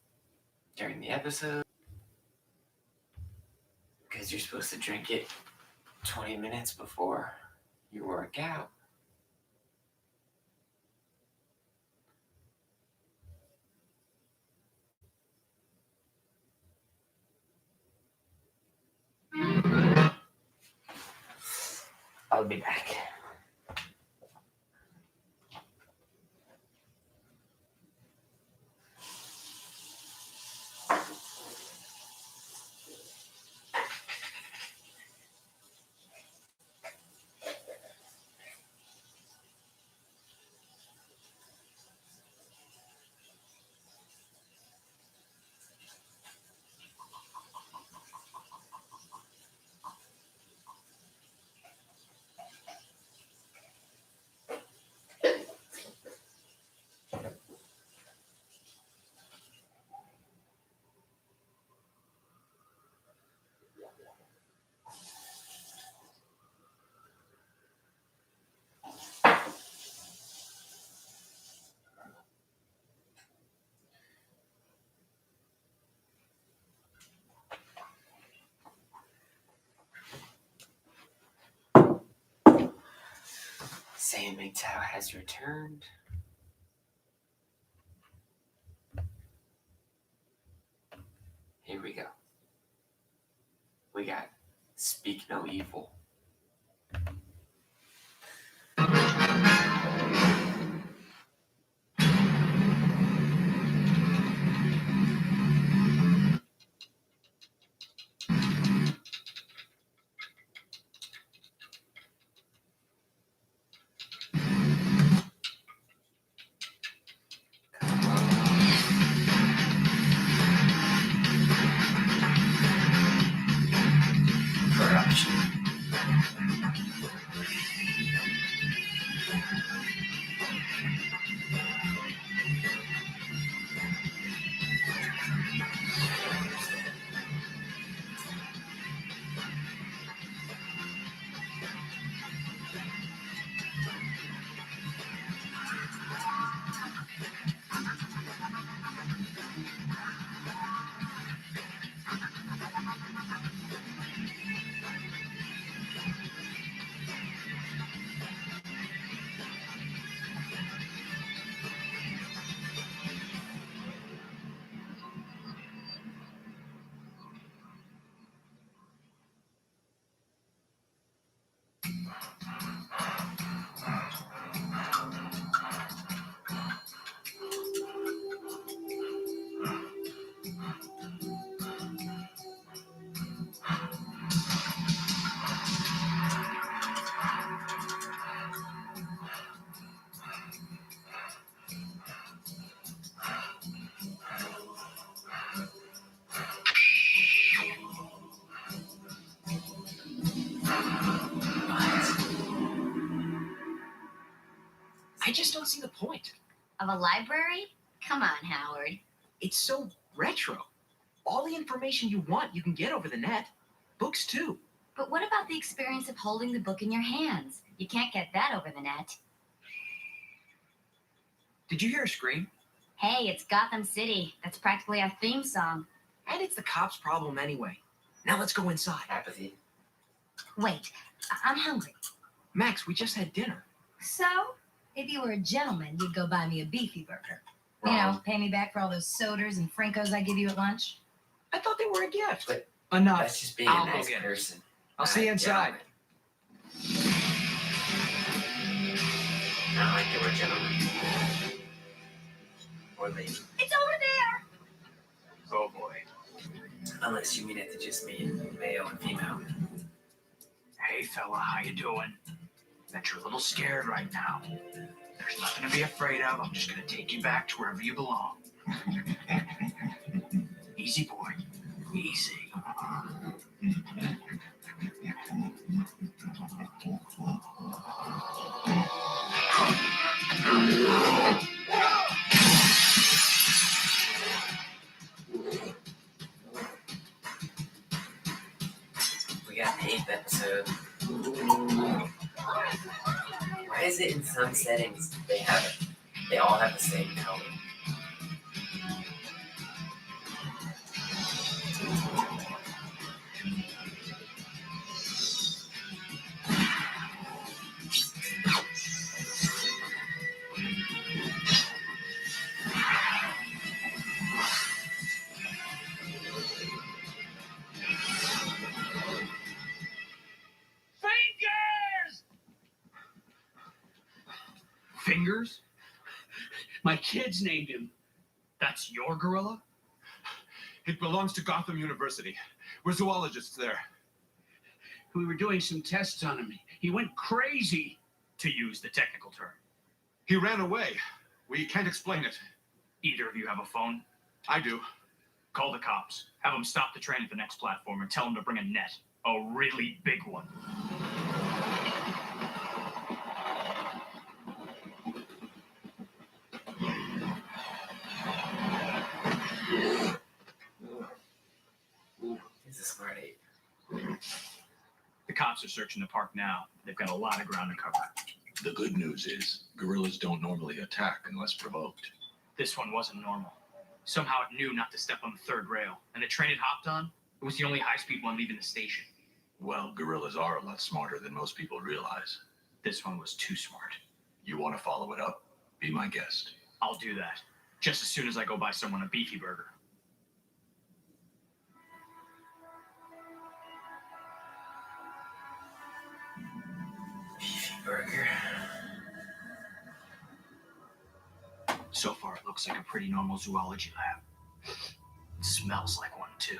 during the episode. Because you're supposed to drink it 20 minutes before you work out. I'll be back. Saiyan MGTOW has returned. Here we go. We got Speak No Evil. Corruption. just don't see the point. Of a library? Come on, Howard. It's so retro. All the information you want, you can get over the net. Books, too. But what about the experience of holding the book in your hands? You can't get that over the net. Did you hear a scream? Hey, it's Gotham City. That's practically our theme song. And it's the cops' problem anyway. Now let's go inside. Apathy. Wait, I'm hungry. Max, we just had dinner. So, if you were a gentleman, you'd go buy me a beefy burger. You know, pay me back for all those sodas and Frankos I give you at lunch. I thought they were a gift. But enough. that's just being I'll a go nice get it. person. I'll see you inside. Not like they were gentlemen. Or lady. It's over there! Oh boy. Unless you mean it to just mean male and female. Hey fella, how you doing? Bet you're a little scared right now. There's nothing to be afraid of. I'm just gonna take you back to wherever you belong. Easy, boy. Easy. We got the 8th episode. Why is it in some settings they all have the same color? Fingers? My kids named him. That's your gorilla? It belongs to Gotham University. We're zoologists there. We were doing some tests on him. He went crazy, to use the technical term. He ran away. We can't explain it. Either of you have a phone? I do. Call the cops. Have them stop the train at the next platform and tell them to bring a net. A really big one. He's a smart 8. The cops are searching the park now. They've got a lot of ground to cover. The good news is, gorillas don't normally attack unless provoked. This one wasn't normal. Somehow it knew not to step on the third rail, and the train it hopped on, it was the only high-speed one leaving the station. Well, gorillas are a lot smarter than most people realize. This one was too smart. You want to follow it up? Be my guest. I'll do that, just as soon as I go buy someone a beefy burger. Beefy burger. So far, it looks like a pretty normal zoology lab. It smells like one, too.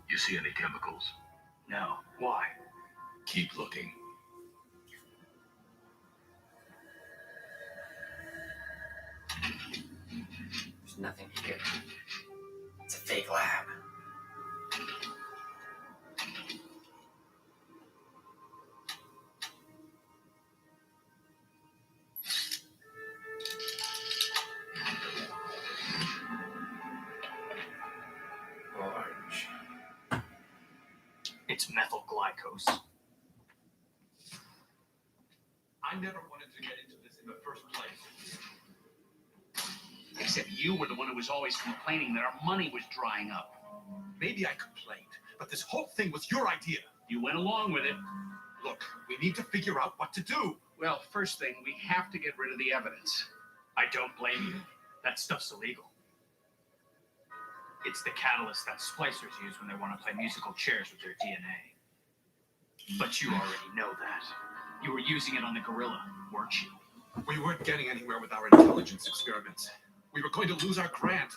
You see any chemicals? No. Why? Keep looking. There's nothing here. It's a fake lab. Orange. It's methyl glycose. I never wanted to get into this in the first place. Except you were the one who was always complaining that our money was drying up. Maybe I complained, but this whole thing was your idea. You went along with it. Look, we need to figure out what to do. Well, first thing, we have to get rid of the evidence. I don't blame you. That stuff's illegal. It's the catalyst that splicers use when they want to play musical chairs with their DNA. But you already know that. You were using it on the gorilla, weren't you? We weren't getting anywhere with our intelligence experiments. We were going to lose our grant.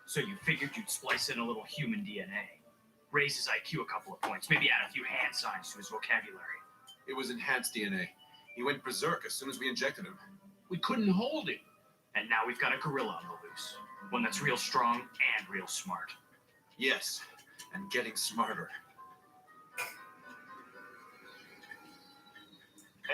So you figured you'd splice in a little human DNA. Raise his IQ a couple of points, maybe add a few hand signs to his vocabulary. It was enhanced DNA. He went berserk as soon as we injected him. We couldn't hold him. And now we've got a gorilla on the loose. One that's real strong and real smart. Yes, and getting smarter.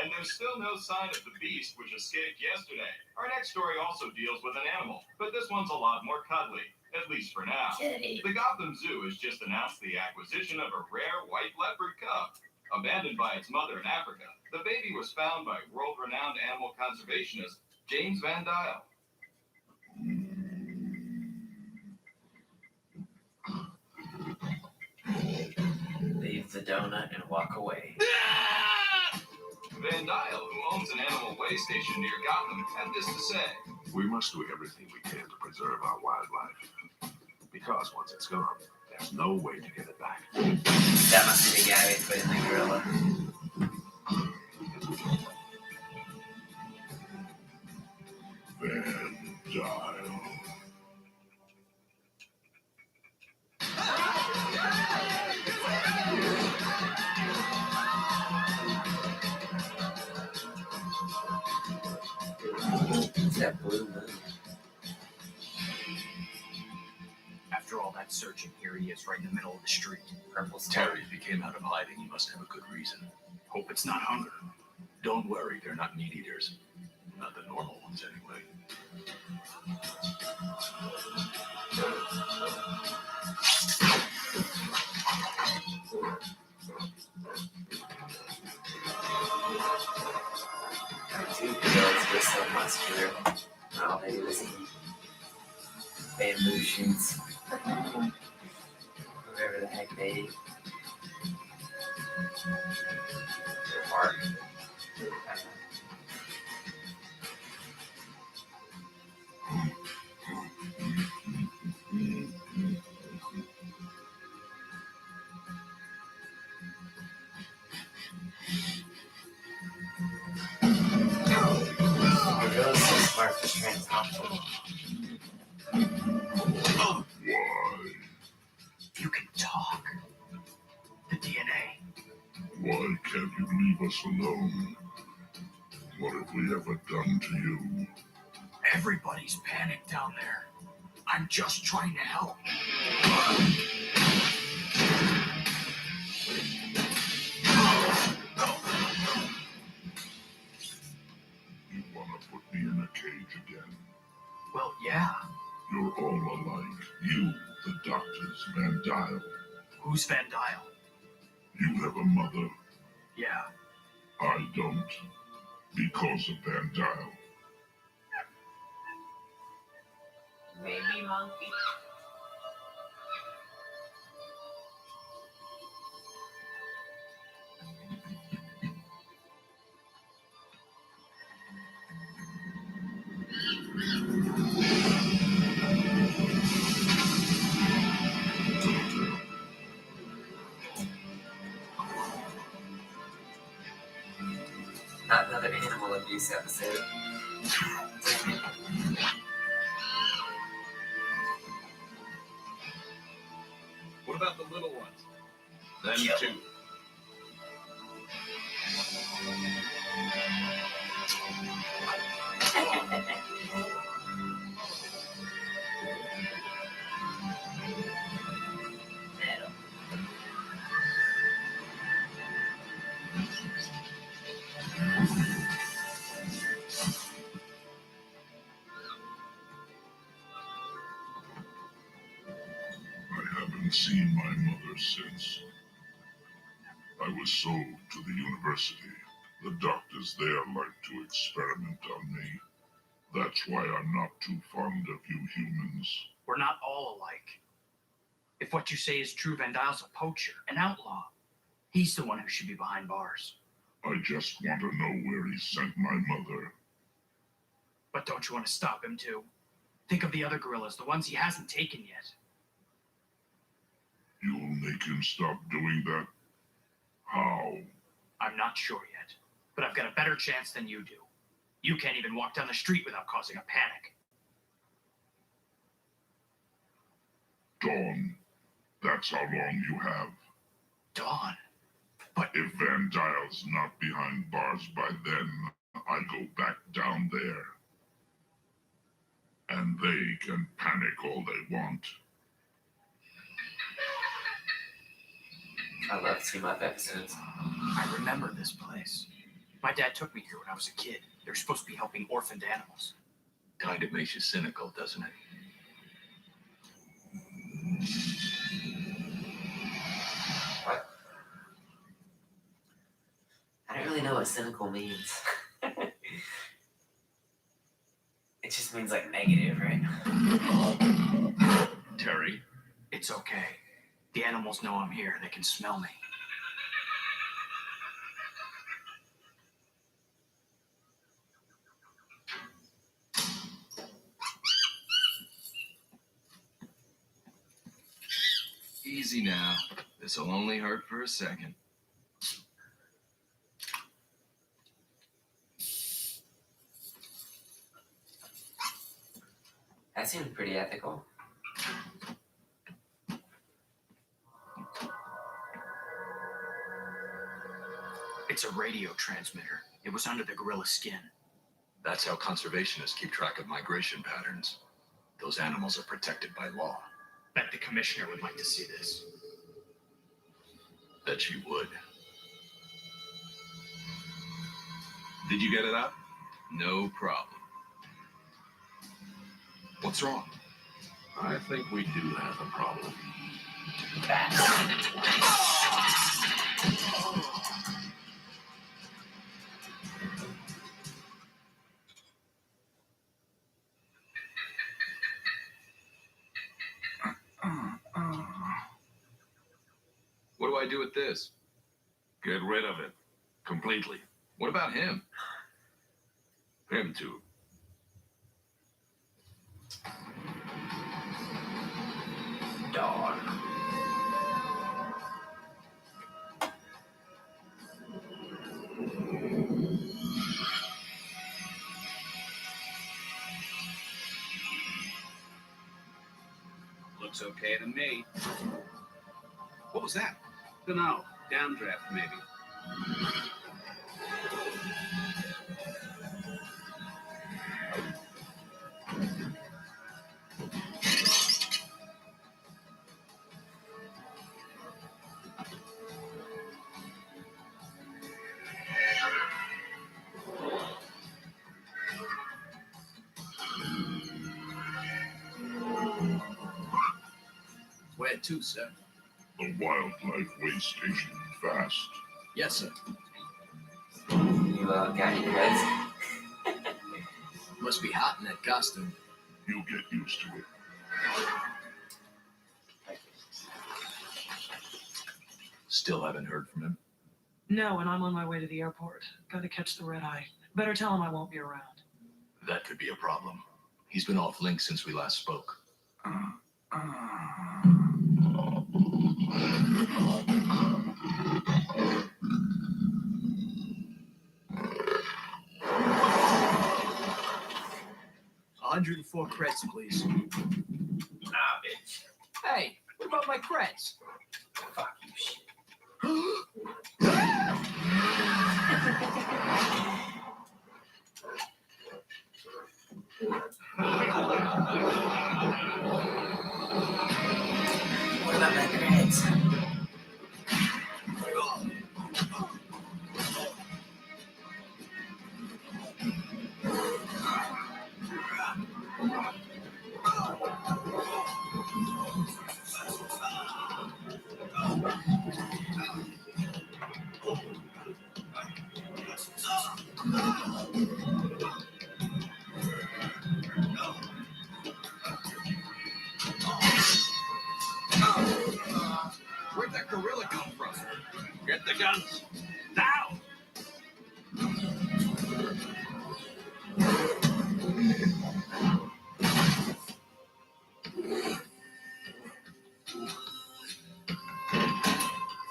And there's still no sign of the beast which escaped yesterday. Our next story also deals with an animal, but this one's a lot more cuddly, at least for now. Kitty. The Gotham Zoo has just announced the acquisition of a rare white leopard cub. Abandoned by its mother in Africa, the baby was found by world-renowned animal conservationist James Van Dyke. Leave the donut and walk away. Van Dyke, who owns an animal way station near Gotham, had this to say. We must do everything we can to preserve our wildlife. Because once it's gone, there's no way to get it back. That must be the guy we put in the gorilla. Van Dial. It's that blue moon. After all that searching, here he is right in the middle of the street. Purple smoke. Terry, if he came out of hiding, he must have a good reason. Hope it's not hunger. Don't worry, they're not meat eaters. Not the normal ones, anyway. Two gorillas were so muscular. All they do is eat bamboo shoots. Whatever the heck they eat. Their bark. I don't know. The gorilla's so smart for trying to talk to them. Why? You can talk. The DNA. Why can't you leave us alone? What have we ever done to you? Everybody's panicked down there. I'm just trying to help. You want to put me in a cage again? Well, yeah. You're all alike. You, the doctors, Van Dyke. Who's Van Dyke? You have a mother. Yeah. I don't. Because of Van Dyke. Maybe monkey. Not another animal abuse episode. What about the little ones? Them Kill. too. I haven't seen my mother since. I was sold to the university. The doctors there like to experiment on me. That's why I'm not too fond of you humans. We're not all alike. If what you say is true, Van Dyke's a poacher, an outlaw. He's the one who should be behind bars. I just want to know where he sent my mother. But don't you want to stop him too? Think of the other gorillas, the ones he hasn't taken yet. You'll make him stop doing that? How? I'm not sure yet, but I've got a better chance than you do. You can't even walk down the street without causing a panic. Dawn. That's how long you have. Dawn? If Van Dyke's not behind bars by then, I go back down there. And they can panic all they want. I love team up episodes. I remember this place. My dad took me here when I was a kid. They were supposed to be helping orphaned animals. Kind of makes you cynical, doesn't it? What? I don't really know what cynical means. It just means like negative, right? Terry? It's okay. The animals know I'm here. They can smell me. Easy now. This'll only hurt for a second. That seemed pretty ethical. It's a radio transmitter. It was under the gorilla's skin. That's how conservationists keep track of migration patterns. Those animals are protected by law. Bet the commissioner would like to see this. Bet you would. Did you get it out? No problem. What's wrong? I think we do have a problem. What do I do with this? Get rid of it. Completely. What about him? Him too. Dog. Looks okay to me. What was that? Dunno. Downdraft, maybe. Where to, sir? The wildlife way station. Fast. Yes, sir. You got any creds? Must be hot in that costume. You'll get used to it. Still haven't heard from him? No, and I'm on my way to the airport. Gotta catch the red eye. Better tell him I won't be around. That could be a problem. He's been off link since we last spoke. $104 creds, please. Nah, bitch. Hey, what about my creds? Fuck you, shit. What about my creds? Where'd that gorilla come from? Get the guns. Now!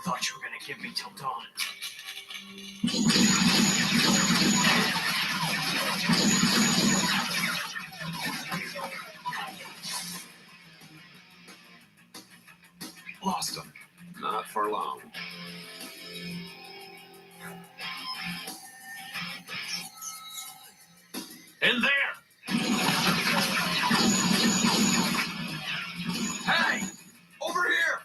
Thought you were gonna give me till dawn. Lost him. Not for long. In there! Hey! Over here!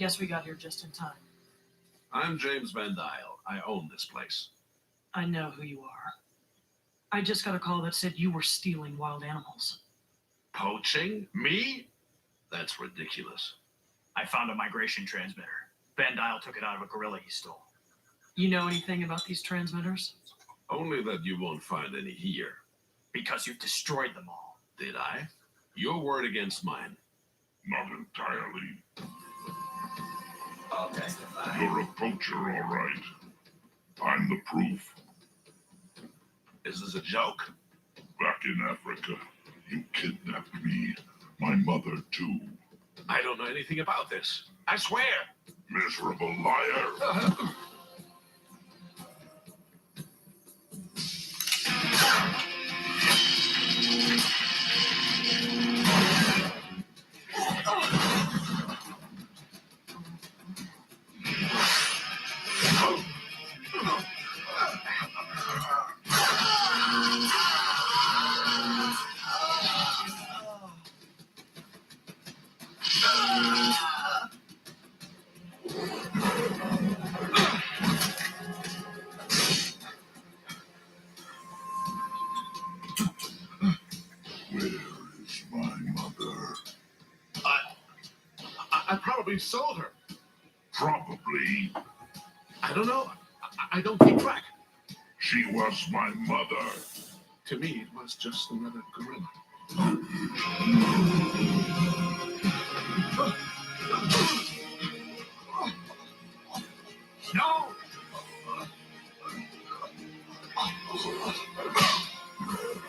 Guess we got here just in time. I'm James Van Dyne. I own this place. I know who you are. I just got a call that said you were stealing wild animals. Poaching? Me? That's ridiculous. I found a migration transmitter. Van Dyne took it out of a gorilla he stole. You know anything about these transmitters? Only that you won't find any here. Because you've destroyed them all. Did I? Your word against mine. Not entirely. I'll testify. You're a poacher, all right. I'm the proof. Is this a joke? Back in Africa, you kidnapped me, my mother too. I don't know anything about this. I swear. Miserable liar. Where is my mother? I probably sold her. Probably. I don't know. I don't keep track. She was my mother. To me, it was just another gorilla. No!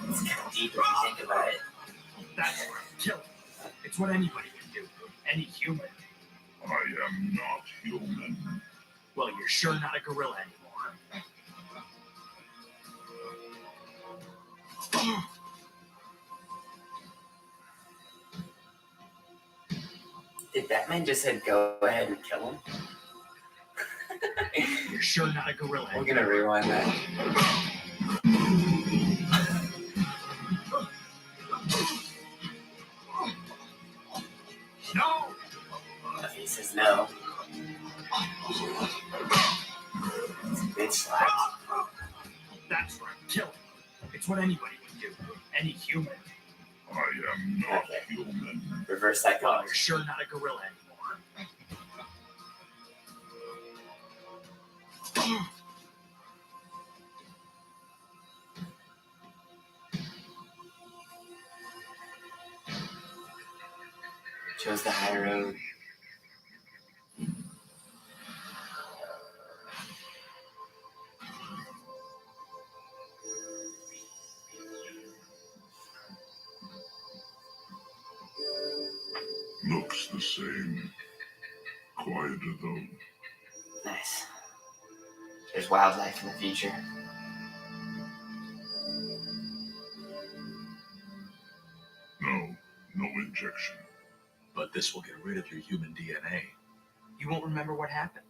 It's kind of deep if you think about it. That's right. Kill it. It's what anybody can do. Any human. I am not human. Well, you're sure not a gorilla anymore. Did Batman just say go ahead and kill him? You're sure not a gorilla We're anymore. gonna rewind that. No! He says no. It's a bitch slap. That's right. Kill it. It's what anybody can do. Any human. I am not human. Reverse Well, psychology. you're sure not a gorilla anymore. Chose the high road. Looks the same. Quieter though. Nice. There's wildlife in the future. No injection. But this will get rid of your human DNA. You won't remember what happened.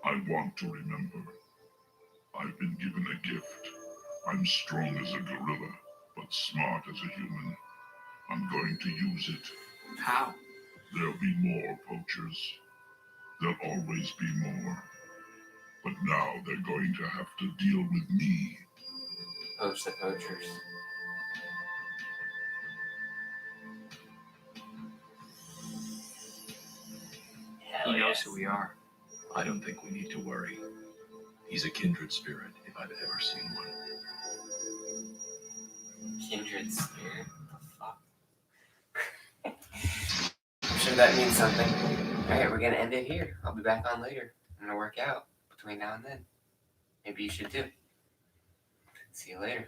I want to remember. I've been given a gift. I'm strong as a gorilla, but smart as a human. I'm going to use it. How? There'll be more poachers. There'll always be more. But now they're going to have to deal with me. Poach the poachers. Hell He knows yes. who we are. I don't think we need to worry. He's a kindred spirit, if I've ever seen one. Kindred spirit? What the fuck? I'm sure that means something. Alright, we're gonna end it here. I'll be back on later. I'm gonna work out between now and then. Maybe you should too. See you later.